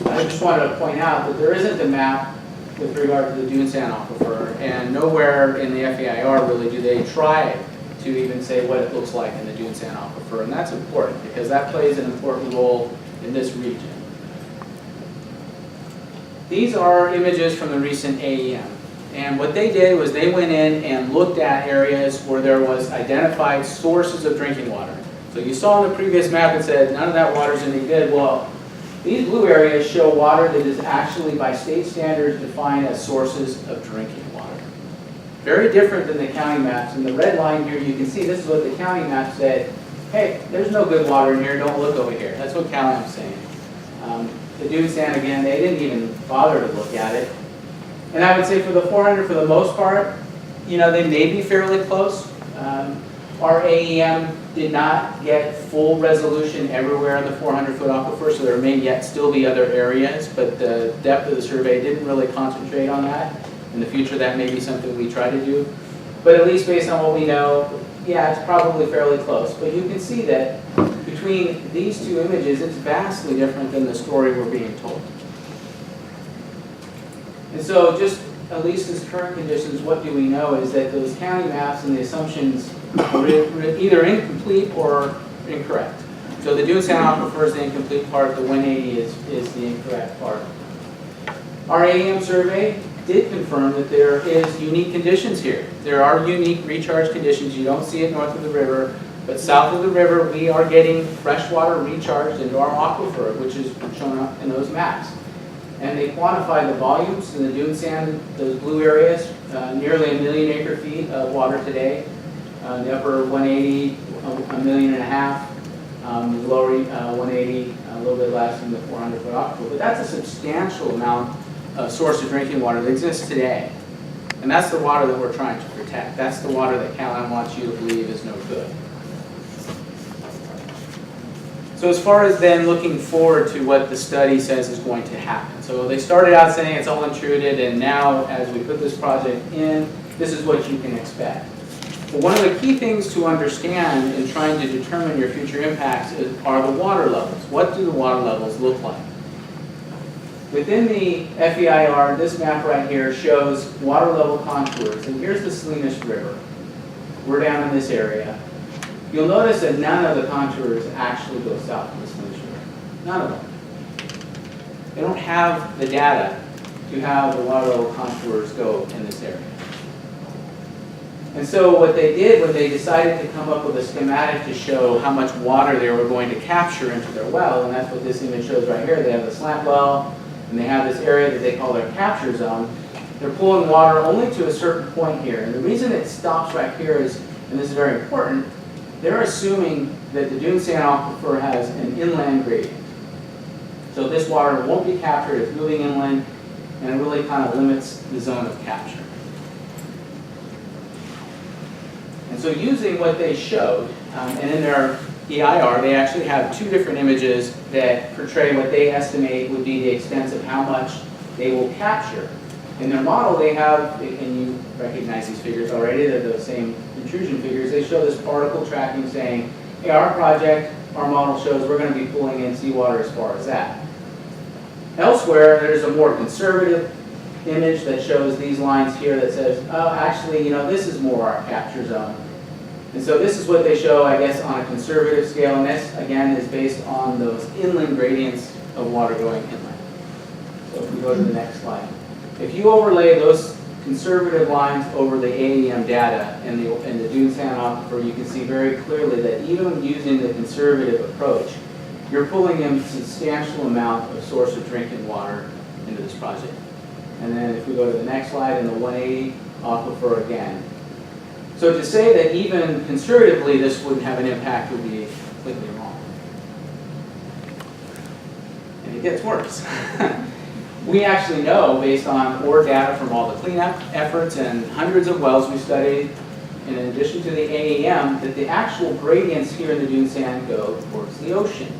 I just wanted to point out that there isn't a map with regard to the dune sand aquifer, and nowhere in the FEIR really do they try to even say what it looks like in the dune sand aquifer, and that's important because that plays an important role in this region. These are images from the recent AEM, and what they did was they went in and looked at areas where there was identified sources of drinking water. So you saw on the previous map it said none of that water is any good. Well, these blue areas show water that is actually by state standards defined as sources of drinking water. Very different than the county maps. In the red line here, you can see this is what the county map said. Hey, there's no good water in here, don't look over here. That's what Cal-Am's saying. The dune sand, again, they didn't even bother to look at it. And I would say for the 400, for the most part, you know, they may be fairly close. Our AEM did not get full resolution everywhere in the 400-foot aquifer, so there may yet still be other areas, but the depth of the survey didn't really concentrate on that. In the future, that may be something we try to do. But at least based on what we know, yeah, it's probably fairly close. But you can see that between these two images, it's vastly different than the story we're being told. And so just, at least as current conditions, what do we know is that those county maps and the assumptions are either incomplete or incorrect. So the dune sand aquifer is the incomplete part, the 180 is the incorrect part. Our AEM survey did confirm that there is unique conditions here. There are unique recharge conditions. You don't see it north of the river, but south of the river we are getting fresh water recharged into our aquifer, which is shown up in those maps. And they quantify the volumes in the dune sand, those blue areas, nearly 1 million acre feet of water today. The upper 180, 1.5 million. The lower 180, a little bit less than the 400-foot aquifer. But that's a substantial amount of source of drinking water that exists today. And that's the water that we're trying to protect. That's the water that Cal-Am wants you to believe is no good. So as far as then looking forward to what the study says is going to happen. So they started out saying it's all intruded, and now as we put this project in, this is what you can expect. But one of the key things to understand in trying to determine your future impacts are the water levels. What do the water levels look like? Within the FEIR, this map right here shows water level contours, and here's the Salinas River. We're down in this area. You'll notice that none of the contours actually go south of the Salinas River. None of them. They don't have the data to how the water level contours go in this area. And so what they did when they decided to come up with a schematic to show how much water they were going to capture into their well, and that's what this image shows right here. They have the slant well, and they have this area that they call their capture zone. They're pulling water only to a certain point here. And the reason it stops right here is, and this is very important, they're assuming that the dune sand aquifer has an inland gradient. So this water won't be captured, it's moving inland, and it really kind of limits the zone of capture. And so using what they showed, and in their EIR, they actually have two different images that portray what they estimate would be the extent of how much they will capture. In their model, they have, and you recognize these figures already, they're the same intrusion figures, they show this particle tracking saying, hey, our project, our model shows we're going to be pulling in seawater as far as that. Elsewhere, there's a more conservative image that shows these lines here that says, oh, actually, this is more our capture zone. And so this is what they show, I guess, on a conservative scale, and this, again, is based on those inland gradients of water going inland. So if we go to the next slide. If you overlay those conservative lines over the AEM data and the dune sand aquifer, you can see very clearly that even using the conservative approach, you're pulling in a substantial amount of source of drinking water into this project. And then if we go to the next slide, in the 180 aquifer again. So to say that even conservatively this wouldn't have an impact would be completely wrong. And it gets worse. We actually know, based on ore data from all the cleanup efforts and hundreds of wells we studied, in addition to the AEM, that the actual gradients here in the dune sand go towards the ocean.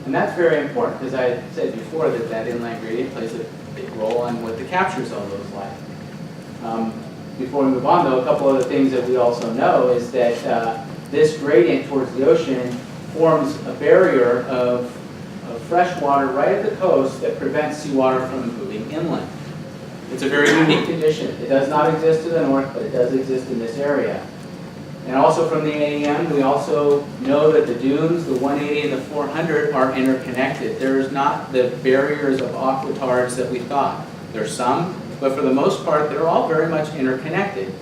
And that's very important, because I said before that that inland gradient plays a big role on what the capture zone looks like. Before we move on, though, a couple other things that we also know is that this gradient towards the ocean forms a barrier of fresh water right at the coast that prevents seawater from moving inland. It's a very unique condition. It does not exist to the north, but it does exist in this area. And also from the AEM, we also know that the dunes, the 180 and the 400, are interconnected. There's not the barriers of aquatards that we thought. There's some, but for the most part, they're all very much interconnected.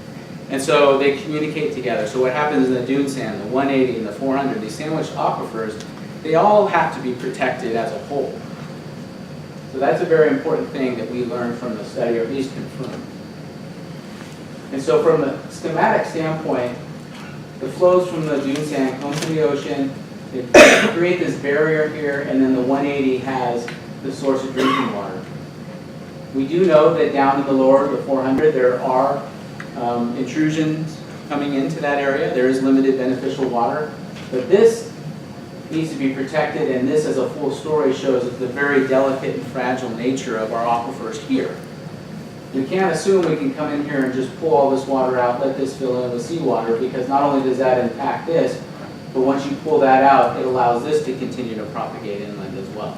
And so they communicate together. So what happens in the dune sand, the 180 and the 400, these sandwiched aquifers, they all have to be protected as a whole. So that's a very important thing that we learned from the study, or at least confirmed. And so from the schematic standpoint, the flows from the dune sand come to the ocean, they create this barrier here, and then the 180 has the source of drinking water. We do know that down in the lower, the 400, there are intrusions coming into that area. There is limited beneficial water, but this needs to be protected, and this as a full story shows the very delicate and fragile nature of our aquifers here. We can't assume we can come in here and just pull all this water out, let this fill in with seawater, because not only does that impact this, but once you pull that out, it allows this to continue to propagate inland as well.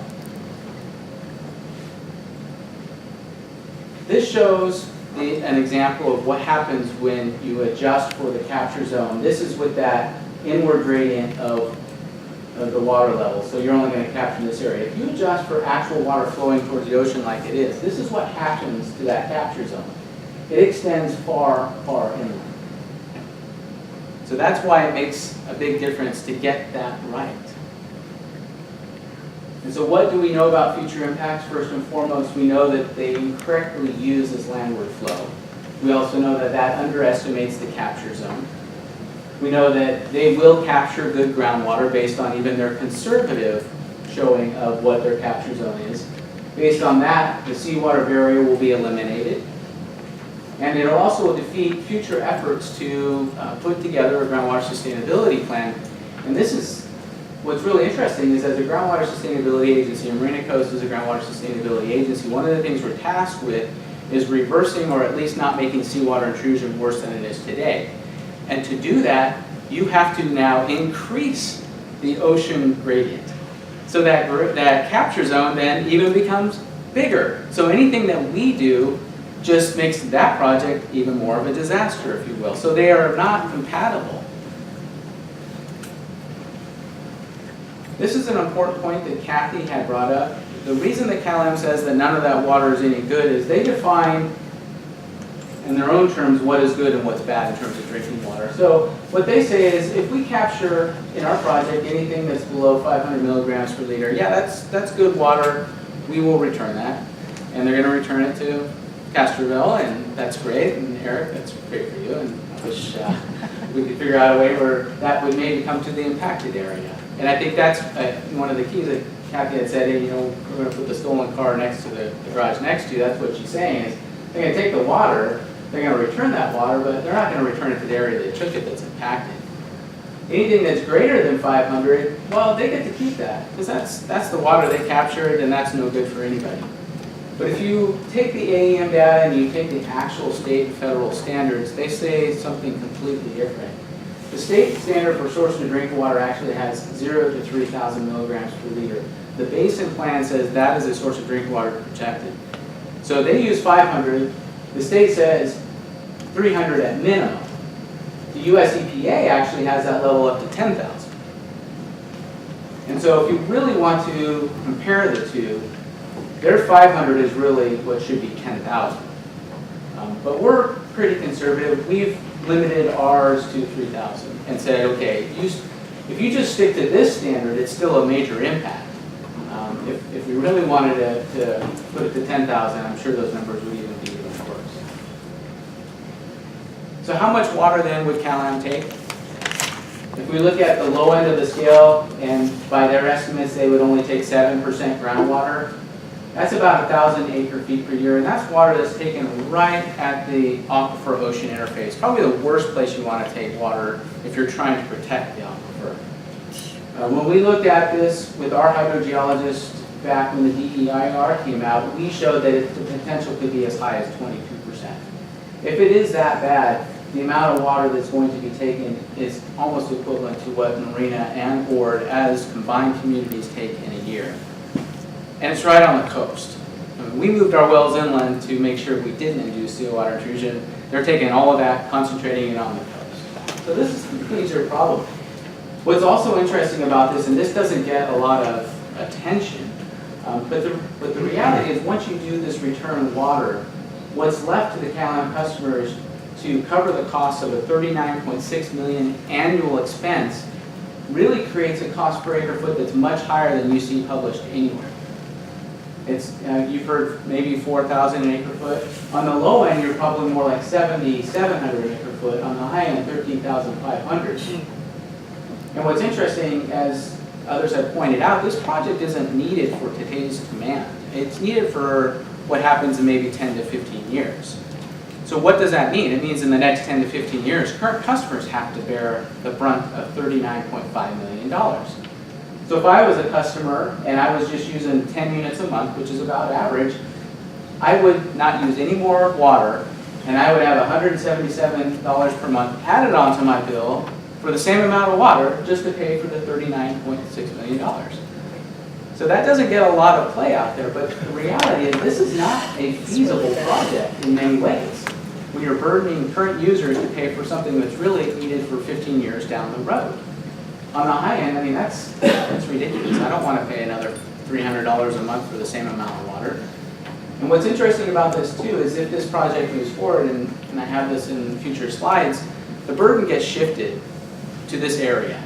This shows an example of what happens when you adjust for the capture zone. This is with that inward gradient of the water level, so you're only going to capture this area. If you adjust for actual water flowing towards the ocean like it is, this is what happens to that capture zone. It extends far, far inland. So that's why it makes a big difference to get that right. And so what do we know about future impacts? First and foremost, we know that they incorrectly use this landward flow. We also know that that underestimates the capture zone. We know that they will capture good groundwater based on even their conservative showing of what their capture zone is. Based on that, the seawater barrier will be eliminated. And it'll also defeat future efforts to put together a groundwater sustainability plan. And this is what's really interesting is as a groundwater sustainability agency, and Marina Coast is a groundwater sustainability agency, one of the things we're tasked with is reversing or at least not making seawater intrusion worse than it is today. And to do that, you have to now increase the ocean gradient. So that capture zone then even becomes bigger. So anything that we do just makes that project even more of a disaster, if you will. So they are not compatible. This is an important point that Kathy had brought up. The reason that Cal-Am says that none of that water is any good is they define in their own terms what is good and what's bad in terms of drinking water. So what they say is if we capture in our project anything that's below 500 milligrams per liter, yeah, that's good water, we will return that. And they're going to return it to Castroville, and that's great. And Eric, that's great for you. And I wish we could figure out a way where that would maybe come to the impacted area. And I think that's one of the keys that Kathy had said, hey, you know, we're going to put the stolen car next to the garage next to you. That's what she's saying is they're going to take the water, they're going to return that water, but they're not going to return it to the area they took it that's impacted. Anything that's greater than 500, well, they get to keep that because that's the water they captured, and that's no good for anybody. But if you take the AEM data and you take the actual state and federal standards, they say something completely different. The state standard for source of drinking water actually has 0 to 3,000 milligrams per liter. The basin plan says that is a source of drinking water protected. So they use 500. The state says 300 at minimum. The US EPA actually has that level up to 10,000. And so if you really want to compare the two, their 500 is really what should be 10,000. But we're pretty conservative. We've limited ours to 3,000 and said, okay, if you just stick to this standard, it's still a major impact. If we really wanted to put it to 10,000, I'm sure those numbers would even be even worse. So how much water then would Cal-Am take? If we look at the low end of the scale, and by their estimates, they would only take 7% groundwater. That's about 1,000 acre-feet per year, and that's water that's taken right at the aquifer-ocean interface. Probably the worst place you want to take water if you're trying to protect the aquifer. When we looked at this with our hydrogeologists back when the DEIR came out, we showed that the potential could be as high as 22%. If it is that bad, the amount of water that's going to be taken is almost equivalent to what Marina and Ord as combined communities take in a year. And it's right on the coast. We moved our wells inland to make sure we didn't induce seawater intrusion. They're taking all of that, concentrating it on the coast. So this is a major problem. What's also interesting about this, and this doesn't get a lot of attention, but the reality is once you do this return water, what's left to the Cal-Am customers to cover the cost of a $39.6 million annual expense really creates a cost per acre foot that's much higher than you see published anywhere. It's, you've heard maybe 4,000 an acre foot. On the low end, you're probably more like 7,700 an acre foot. On the high end, 13,500. And what's interesting, as others have pointed out, this project isn't needed for today's demand. It's needed for what happens in maybe 10 to 15 years. So what does that mean? It means in the next 10 to 15 years, current customers have to bear the brunt of $39.5 million. So if I was a customer and I was just using 10 units a month, which is about average, I would not use any more water, and I would have $177 per month added onto my bill for the same amount of water just to pay for the $39.6 million. So that doesn't get a lot of play out there, but the reality is this is not a feasible project in many ways. When you're burdening current users to pay for something that's really needed for 15 years down the road. On the high end, I mean, that's ridiculous. I don't want to pay another $300 a month for the same amount of water. And what's interesting about this too is if this project moves forward, and I have this in future slides, the burden gets shifted to this area.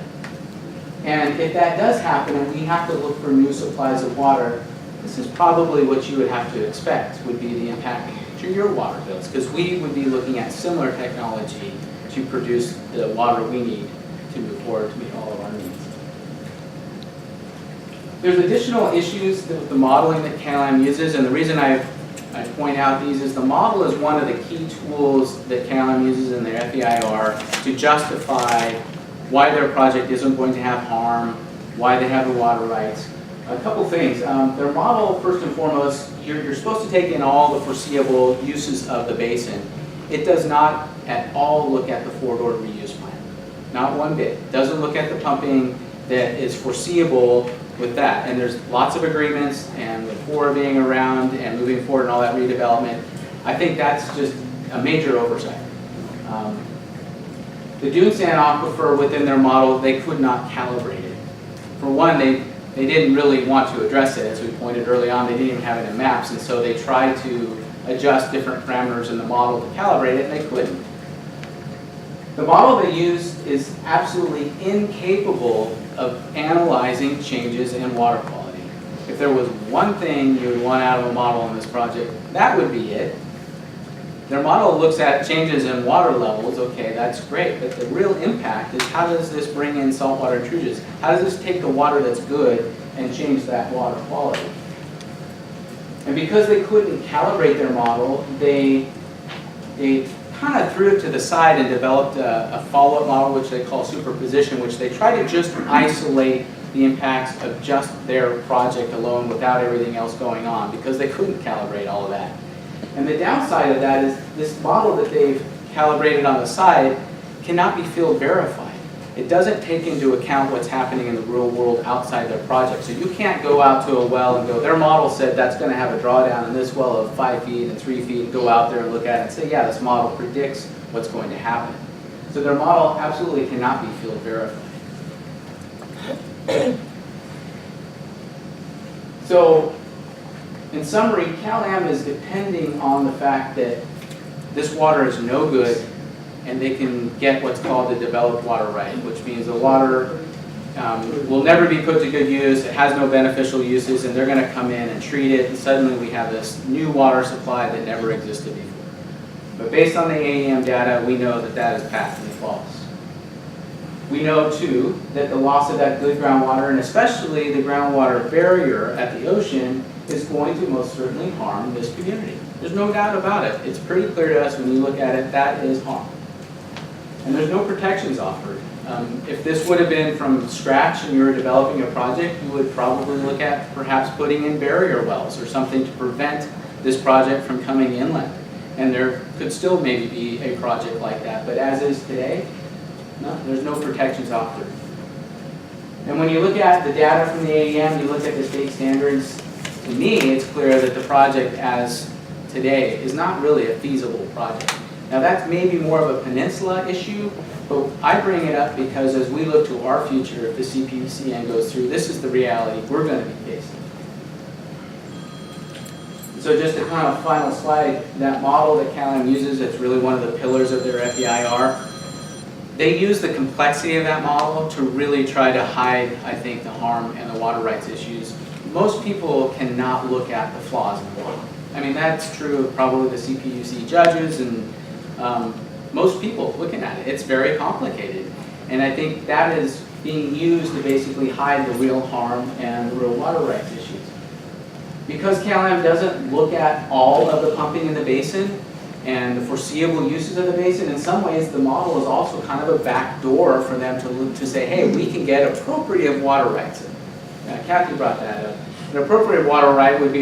And if that does happen and we have to look for new supplies of water, this is probably what you would have to expect would be the impact to your water bills, because we would be looking at similar technology to produce the water we need to move forward to meet all of our needs. There's additional issues with the modeling that Cal-Am uses, and the reason I point out these is the model is one of the key tools that Cal-Am uses in their FEIR to justify why their project isn't going to have harm, why they have the water rights. A couple things. Their model, first and foremost, you're supposed to take in all the foreseeable uses of the basin. It does not at all look at the forward reuse plan. Not one bit. It doesn't look at the pumping that is foreseeable with that. And there's lots of agreements, and with FOR being around and moving forward and all that redevelopment, I think that's just a major oversight. The dune sand aquifer within their model, they could not calibrate it. For one, they didn't really want to address it. As we pointed early on, they didn't even have it in maps, and so they tried to adjust different parameters in the model to calibrate it, and they couldn't. The model they used is absolutely incapable of analyzing changes in water quality. If there was one thing you would want out of a model in this project, that would be it. Their model looks at changes in water levels. Okay, that's great, but the real impact is how does this bring in saltwater intrusions? How does this take the water that's good and change that water quality? And because they couldn't calibrate their model, they kind of threw it to the side and developed a follow-up model, which they call superposition, which they try to just isolate the impacts of just their project alone without everything else going on, because they couldn't calibrate all of that. And the downside of that is this model that they've calibrated on the side cannot be field verified. It doesn't take into account what's happening in the real world outside their project. So you can't go out to a well and go, their model said that's going to have a drawdown in this well of 5 feet and 3 feet, and go out there and look at it and say, yeah, this model predicts what's going to happen. So their model absolutely cannot be field verified. So in summary, Cal-Am is depending on the fact that this water is no good, and they can get what's called the developed water right, which means the water will never be put to good use, it has no beneficial uses, and they're going to come in and treat it, and suddenly we have this new water supply that never existed before. But based on the AEM data, we know that that is patently false. We know, too, that the loss of that good groundwater, and especially the groundwater barrier at the ocean, is going to most certainly harm this community. There's no doubt about it. It's pretty clear to us when you look at it, that is harm. And there's no protections offered. If this would have been from scratch and you were developing a project, you would probably look at perhaps putting in barrier wells or something to prevent this project from coming inland. And there could still maybe be a project like that. But as is today, no, there's no protections offered. And when you look at the data from the AEM, you look at the state standards, to me it's clear that the project as today is not really a feasible project. Now that's maybe more of a peninsula issue, but I bring it up because as we look to our future, if the CPUCN goes through, this is the reality we're going to be facing. So just a kind of final slide, that model that Cal-Am uses, it's really one of the pillars of their FEIR. They use the complexity of that model to really try to hide, I think, the harm and the water rights issues. Most people cannot look at the flaws in the model. I mean, that's true of probably the CPUC judges and most people looking at it. It's very complicated. And I think that is being used to basically hide the real harm and the real water rights issues. Because Cal-Am doesn't look at all of the pumping in the basin and the foreseeable uses of the basin, in some ways the model is also kind of a back door for them to say, hey, we can get appropriate water rights. Kathy brought that up. An appropriate water right would be,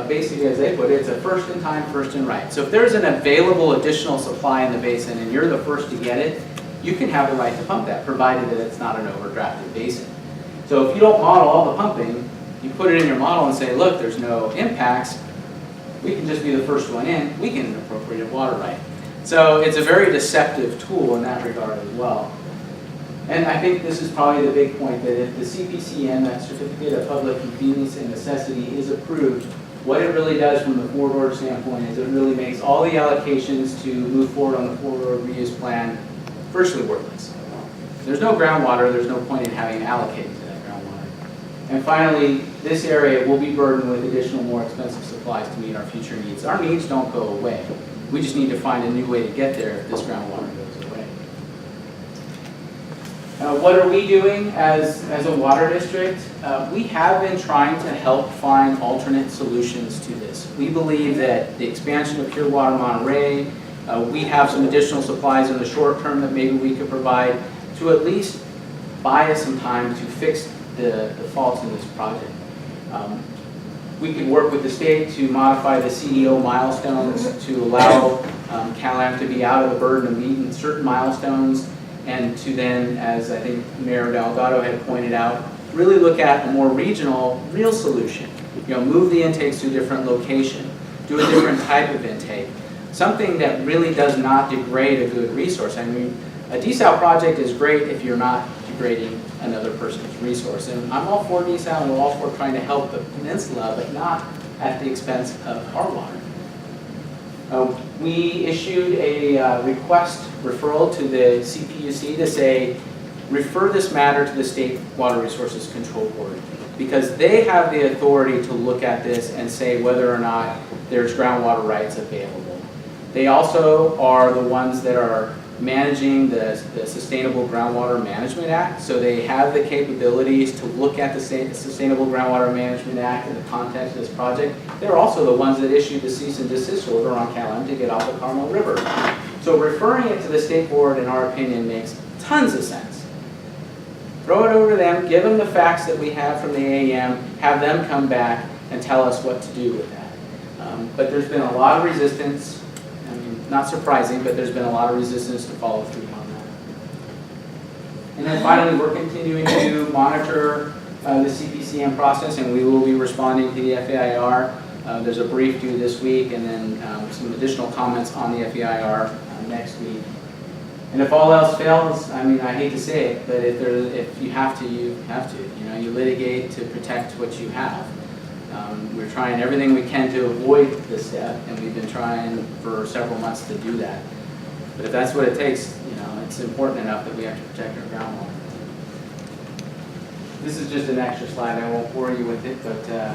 basically as they put it, it's a first in time, first in right. So if there's an available additional supply in the basin and you're the first to get it, you can have the right to pump that, provided that it's not an overdrafted basin. So if you don't model all the pumping, you put it in your model and say, look, there's no impacts, we can just be the first one in, we can appropriate water right. So it's a very deceptive tool in that regard as well. And I think this is probably the big point, that if the CPCN, that Certificate of Public Convenience and Necessity, is approved, what it really does from the forward standpoint is it really makes all the allocations to move forward on the forward reuse plan virtually worthless. There's no groundwater, there's no point in having allocated to that groundwater. And finally, this area will be burdened with additional more expensive supplies to meet our future needs. Our needs don't go away. We just need to find a new way to get there if this groundwater goes away. What are we doing as a water district? We have been trying to help find alternate solutions to this. We believe that the expansion of Pure Water Monterey, we have some additional supplies in the short term that maybe we could provide to at least buy us some time to fix the faults in this project. We could work with the state to modify the CEO milestones to allow Cal-Am to be out of the burden of meeting certain milestones, and to then, as I think Mayor Delgado had pointed out, really look at a more regional, real solution. You know, move the intakes to a different location, do a different type of intake, something that really does not degrade a good resource. I mean, a desal project is great if you're not degrading another person's resource. And I'm all for desal and we're all for trying to help the peninsula, but not at the expense of our water. We issued a request referral to the CPUC to say, refer this matter to the State Water Resources Control Board, because they have the authority to look at this and say whether or not there's groundwater rights available. They also are the ones that are managing the Sustainable Groundwater Management Act, so they have the capabilities to look at the Sustainable Groundwater Management Act in the context of this project. They're also the ones that issued the cease and desist order on Cal-Am to get off the Carmel River. So referring it to the state board, in our opinion, makes tons of sense. throw it over to them, give them the facts that we have from the AEM, have them come back and tell us what to do with that. But there's been a lot of resistance, not surprising, but there's been a lot of resistance to follow through on that. And then finally, we're continuing to monitor the CPCM process, and we will be responding to the FAIR. There's a brief due this week, and then some additional comments on the FAIR next week. And if all else fails, I mean, I hate to say it, but if you have to, you have to. You know, you litigate to protect what you have. We're trying everything we can to avoid this step, and we've been trying for several months to do that. But if that's what it takes, you know, it's important enough that we have to protect our groundwater. This is just an extra slide. I won't bore you with it, but I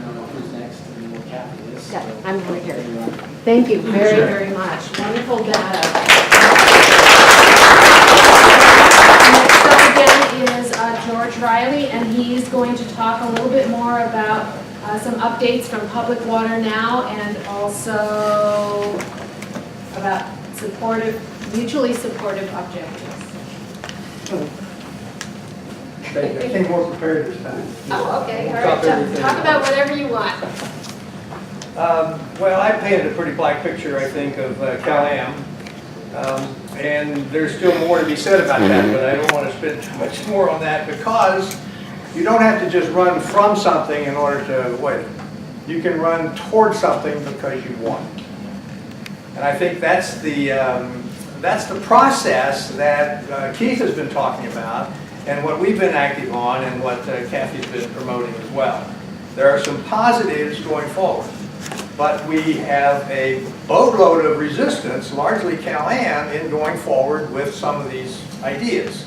don't know who's next. I mean, Kathy is. Yeah, so- I'm right here. Thank you very, very much. Wonderful data. Next up again is George Riley, and he's going to talk a little bit more about some updates from Public Water Now, and also about mutually supportive objectives. I came more prepared this time. Oh, okay, all We'll right, drop everything. talk about whatever you want. Well, I painted a pretty black picture, I think, of Cal-Am. And there's still more to be said about that, but I don't want to spend too much more on that, because you don't have to just run from something in order to avoid it. You can run towards something because you want it. And I think that's the process that Keith has been talking about, and what we've been active on, and what Kathy's been promoting as well. There are some positives going forward, but we have a boatload of resistance, largely Cal-Am, in going forward with some of these ideas.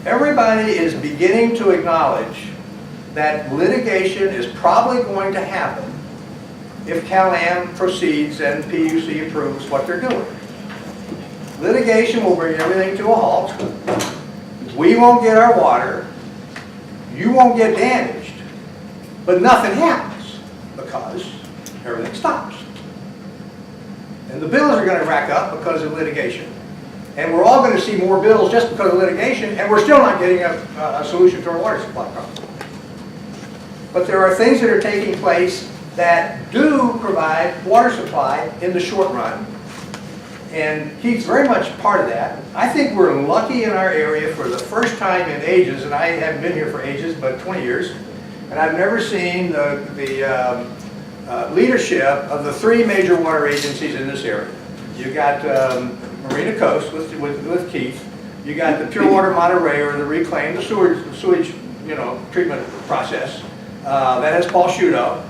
Everybody is beginning to acknowledge that litigation is probably going to happen if Cal-Am proceeds and PUC approves what they're doing. Litigation will bring everything to a halt. We won't get our water. You won't get damaged. But nothing happens because everything stops. And the bills are going to rack up because of litigation. And we're all going to see more bills just because of litigation, and we're still not getting a solution to our water supply problem. But there are things that are taking place that do provide water supply in the short run. And Keith's very much part of that. I think we're lucky in our area for the first time in ages, and I haven't been here for ages, but 20 years, and I've never seen the leadership of the three major water agencies in this area. You got Marina Coast with Keith. You got the Pure Water Monterey, or the Reclaim, the sewage treatment process. That has Paul Shudo.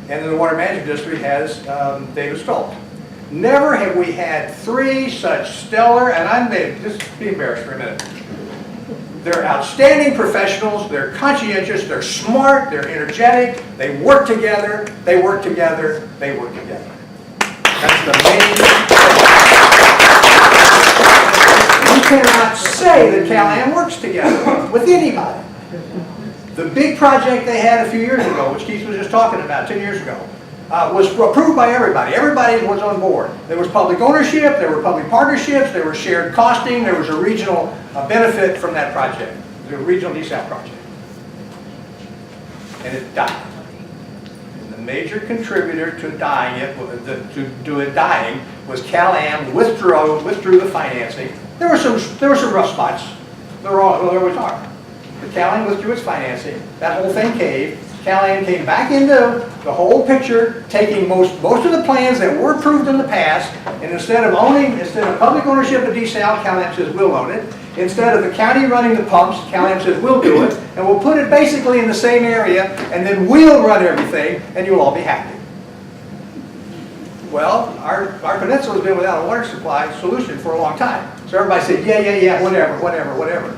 And then the Water Management District has David Stolt. Never have we had three such stellar, and I'm just be embarrassed for a minute. They're outstanding professionals, they're conscientious, they're smart, they're energetic, they work together, they work together, they work together. That's the main thing. You cannot say that Cal-Am works together with anybody. The big project they had a few years ago, which Keith was just talking about 10 years ago, was approved by everybody. Everybody was on board. There was public ownership, there were public partnerships, there was shared costing, there was a regional benefit from that project, the regional Desal project. And it died. And the major contributor to dying was Cal-Am withdrew the financing. There were some rough spots. There always are. But Cal-Am withdrew its financing. That whole thing caved. Cal-Am came back into the whole picture, taking most of the plans that were approved in the past, and instead of public ownership of Desal, Cal-Am says we'll own it. Instead of the county running the pumps, Cal-Am says we'll do it, and we'll put it basically in the same area, and then we'll run everything, and you'll all be happy. Well, our peninsula has been without a water supply solution for a long time. So everybody said, yeah, whatever.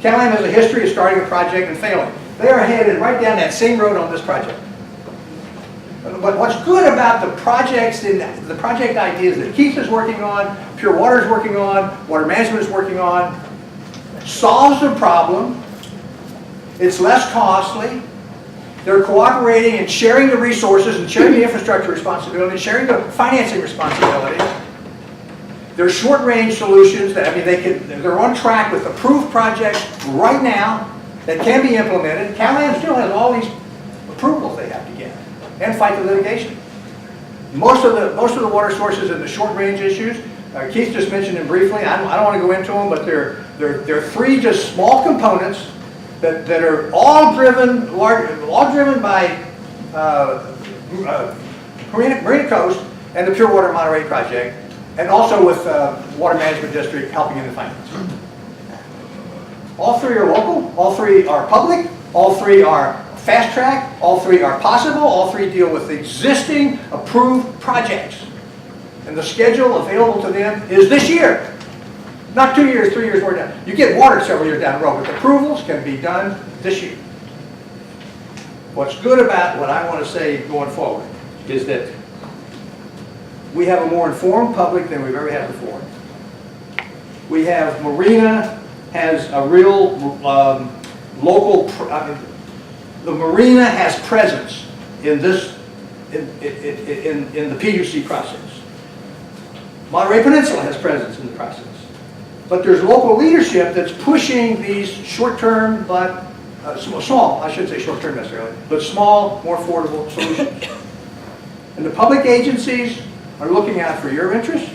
Cal-Am has a history of starting a project and failing. They are headed right down that same road on this project. But what's good about the projects and the project ideas that Keith is working on, Pure Water is working on, Water Management is working on, solves the problem. It's less costly. They're cooperating and sharing the resources and sharing the infrastructure responsibility, sharing the financing responsibility. They're short-range solutions that, I mean, they're on track with approved projects right now that can be implemented. Cal-Am still has all these approvals they have to get and fight the litigation. Most of the water sources in the short-range issues, Keith just mentioned them briefly. I don't want to go into them, but they're three just small components that are all driven by Marina Coast and the Pure Water Monterey Project, and also with Water Management District helping in the finance. All three are local, all three are public, all three are fast track, all three are possible, all three deal with existing approved projects. And the schedule available to them is this year. Not 2 years, 3 years, more down. You get water several years down the road, but the approvals can be done this year. What's good about what I want to say going forward is that we have a more informed public than we've ever had before. We have, Marina has a real local, the Marina has presence in this, in the PUC process. Monterey Peninsula has presence in the process. But there's local leadership that's pushing these short-term, but small, I shouldn't say short-term necessarily, but small, more affordable solutions. And the public agencies are looking out for your interest,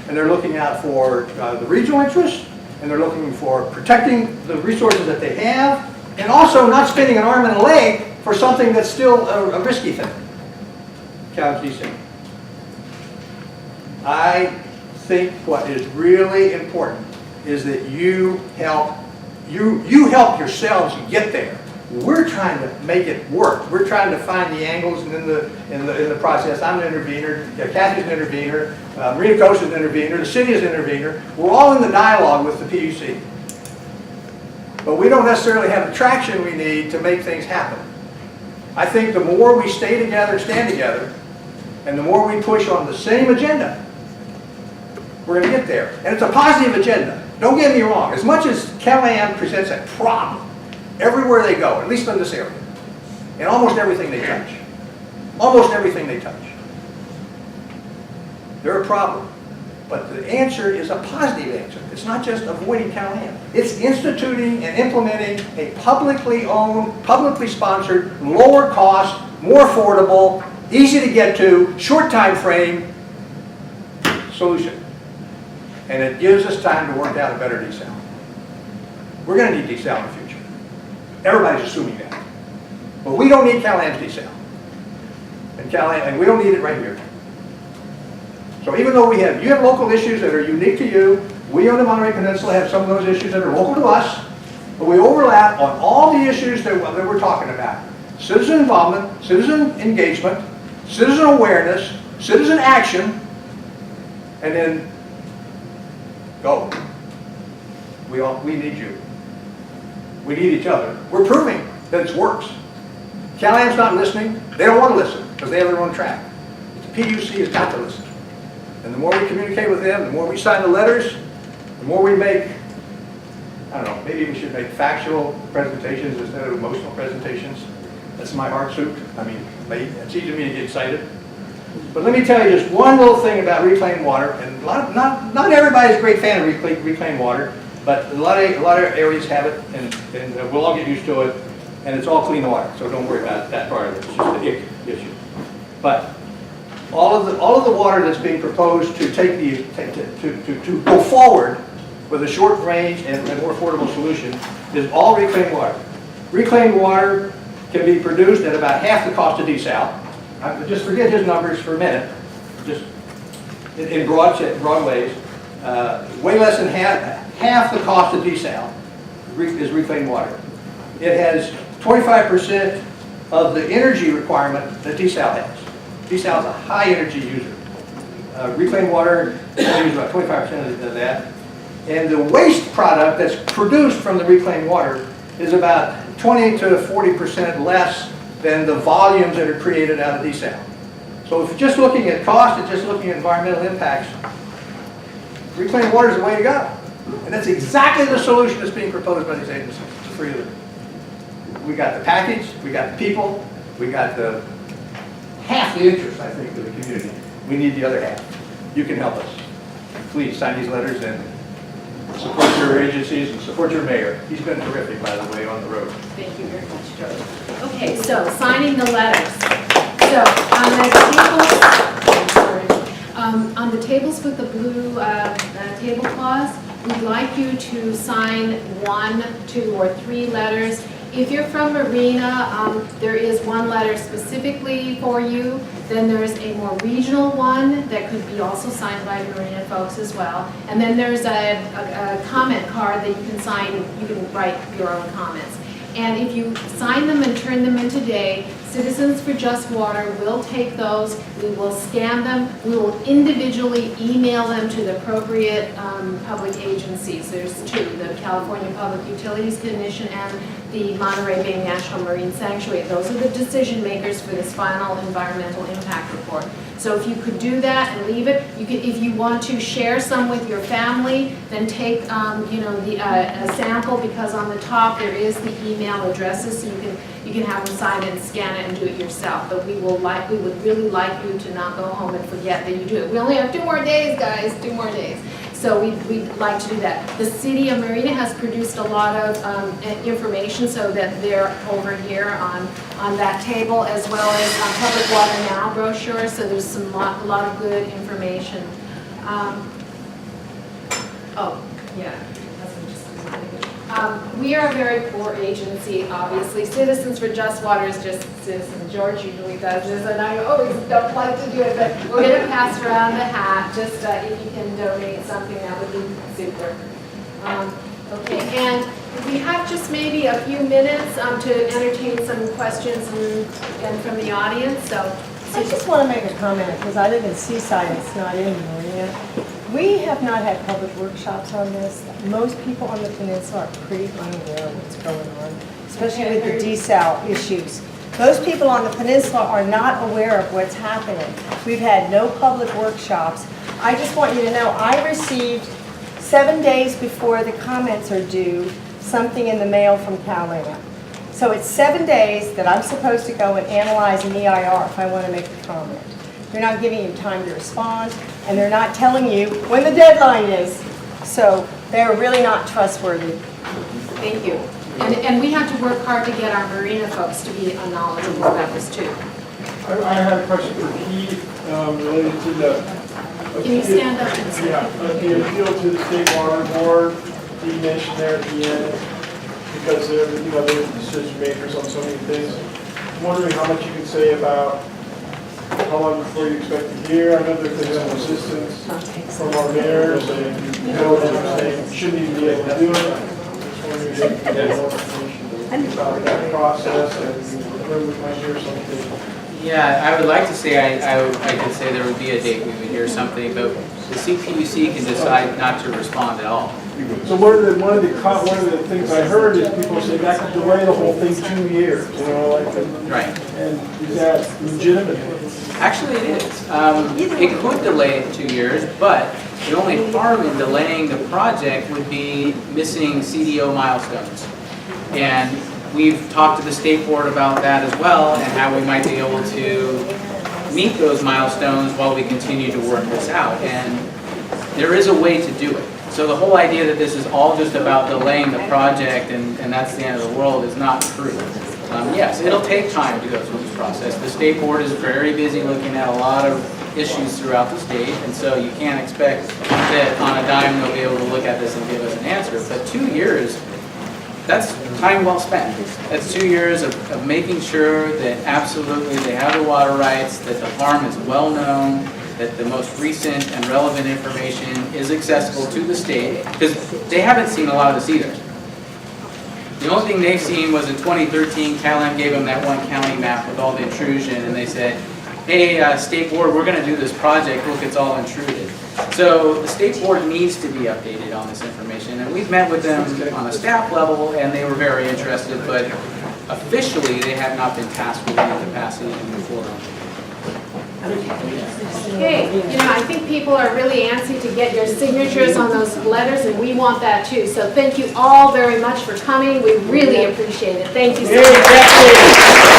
and they're looking out for the regional interest, and they're looking for protecting the resources that they have, and also not spending an arm and a leg for something that's still a risky thing. Cal-Am Desal. I think what is really important is that you help yourselves get there. We're trying to make it work. We're trying to find the angles in the process. I'm an intervener. Kathy's an intervener. Marina Coast is an intervener. The city is an intervener. We're all in the dialogue with the PUC. But we don't necessarily have the traction we need to make things happen. I think the more we stay together, stand together, and the more we push on the same agenda, we're going to get there. And it's a positive agenda. Don't get me wrong. As much as Cal-Am presents a problem everywhere they go, at least in this area, and almost everything they touch. Almost everything they touch. They're a problem. But the answer is a positive answer. It's not just avoiding Cal-Am. It's instituting and implementing a publicly owned, publicly sponsored, lower cost, more affordable, easy to get to, short time frame solution. And it gives us time to work out a better desal. We're going to need desal in the future. Everybody's assuming that. But we don't need Cal-Am's desal. And we don't need it right here. So even though you have local issues that are unique to you, we on the Monterey Peninsula have some of those issues that are local to us, but we overlap on all the issues that we're talking about. Citizen involvement, citizen engagement, citizen awareness, citizen action, and then go. We need you. We need each other. We're proving that it works. Cal-Am's not listening. They don't want to listen because they have their own track. The PUC has got to listen. And the more we communicate with them, the more we sign the letters, the more we make, I don't know, maybe we should make factual presentations instead of emotional presentations. That's my heart soup. I mean, it's easy for me to get excited. But let me tell you just one little thing about reclaimed water, and not everybody's a great fan of reclaimed water, but a lot of areas have it, and we'll all get used to it, and it's all clean water, so don't worry about that part of it. It's just an ick issue. But all of the water that's being proposed to to go forward with a short range and more affordable solution is all reclaimed water. Reclaimed water can be produced at about half the cost of desal. Just forget his numbers for a minute, just in broad ways. Way less than half the cost of desal is reclaimed water. It has 25% of the energy requirement that desal has. Desal is a high energy user. Reclaimed water uses about 25% of that. And the waste product that's produced from the reclaimed water is about 20 to 40% less than the volumes that are created out of desal. So if you're just looking at cost and just looking at environmental impacts, reclaimed water is the way to go. And that's exactly the solution that's being proposed by these agencies, the three of them. We got the package, we got the people, we got the half the interest, I think, of the community. We need the other half. You can help us. please sign these letters and support your agencies and support your mayor. He's been terrific, by the way, on the road. Thank you very much, George. Okay, so signing the letters. So on the tables with the blue tablecloths, we'd like you to sign 1, 2, or 3 letters. If you're from Marina, there is one letter specifically for you. Then there's a more regional one that could be also signed by Marina folks as well. And then there's a comment card that you can sign. You can write your own comments. And if you sign them and turn them in today, Citizens for Just Water will take those, we will scan them, we will individually email them to the appropriate public agencies. There's 2, the California Public Utilities Commission and the Monterey Bay National Marine Sanctuary. Those are the decision makers for this final environmental impact report. So if you could do that and leave it, you could, if you want to share some with your family, then take a sample, because on the top there is the email addresses, so you can have them sign it and scan it and do it yourself. But we would really like you to not go home and forget that you do it. We only have 2 more days, guys, 2 more days. So we'd like to do that. The City of Marina has produced a lot of information, so that they're over here on that table, as well as Public Water Now brochure, so there's a lot of good information. We are a very poor agency, obviously. Citizens for Just Water is just citizens. George usually does this, and I always don't like to do it, but we're going to pass around the hat. Just if you can donate something, that would be super. Okay, and we have just maybe a few minutes to entertain some questions and from the audience. So I just want to make a comment, because I live in Seaside, it's not in Marina. We have not had public workshops on this. Most people on the peninsula are pretty unaware of what's going on, especially with the desal issues. Most people on the peninsula are not aware of what's happening. We've had no public workshops. I just want you to know, I received 7 days before the comments are due, something in the mail from Cal-Am. So it's 7 days that I'm supposed to go and analyze an EIR if I want to make a comment. They're not giving you time to respond, and they're not telling you when the deadline is. So they're really not trustworthy. thank you. And we have to work hard to get our Marina folks to be knowledgeable about this too. I had a question for Keith related to the... Can you stand up and say? Yeah, the appeal to the State Water Board, you mentioned there at the end, because they're the decision makers on so many things. I'm wondering how much you can say about how long before you expect to hear. I know there's been some resistance from our mayors, and they're saying shouldn't even be able to do it. Just wondering if you can get more information about that process and when we might hear something. Yeah, I would like to say I could say there would be a date we would hear something, but the CPUC can decide not to respond at all. So one of the things I heard is people say that could delay the whole thing 2 years, Right. And is that legitimate? Actually, it is. It could delay it 2 years, but the only harm in delaying the project would be missing CDO milestones. And we've talked to the state board about that as well, and how we might be able to meet those milestones while we continue to work this out. And there is a way to do it. So the whole idea that this is all just about delaying the project and that's the end of the world is not true. Yes, it'll take time to go through this process. The state board is very busy looking at a lot of issues throughout the state, and so you can't expect that on a dime they'll be able to look at this and give us an answer. But 2 years, that's time well spent. That's 2 years of making sure that absolutely they have the water rights, that the harm is well known, that the most recent and relevant information is accessible to the state, because they haven't seen a lot of this either. The only thing they've seen was in 2013, Cal-Am gave them that one county map with all the intrusion, and they said, hey, state board, we're going to do this project, look, it's all intruded. So the state board needs to be updated on this information, and we've met with them on a staff level, and they were very interested, but officially they have not been tasked with any capacity to move forward. Okay, I think people are really antsy to get your signatures on those letters, and we want that too. So thank you all very much for coming. We really appreciate it. Thank you so much.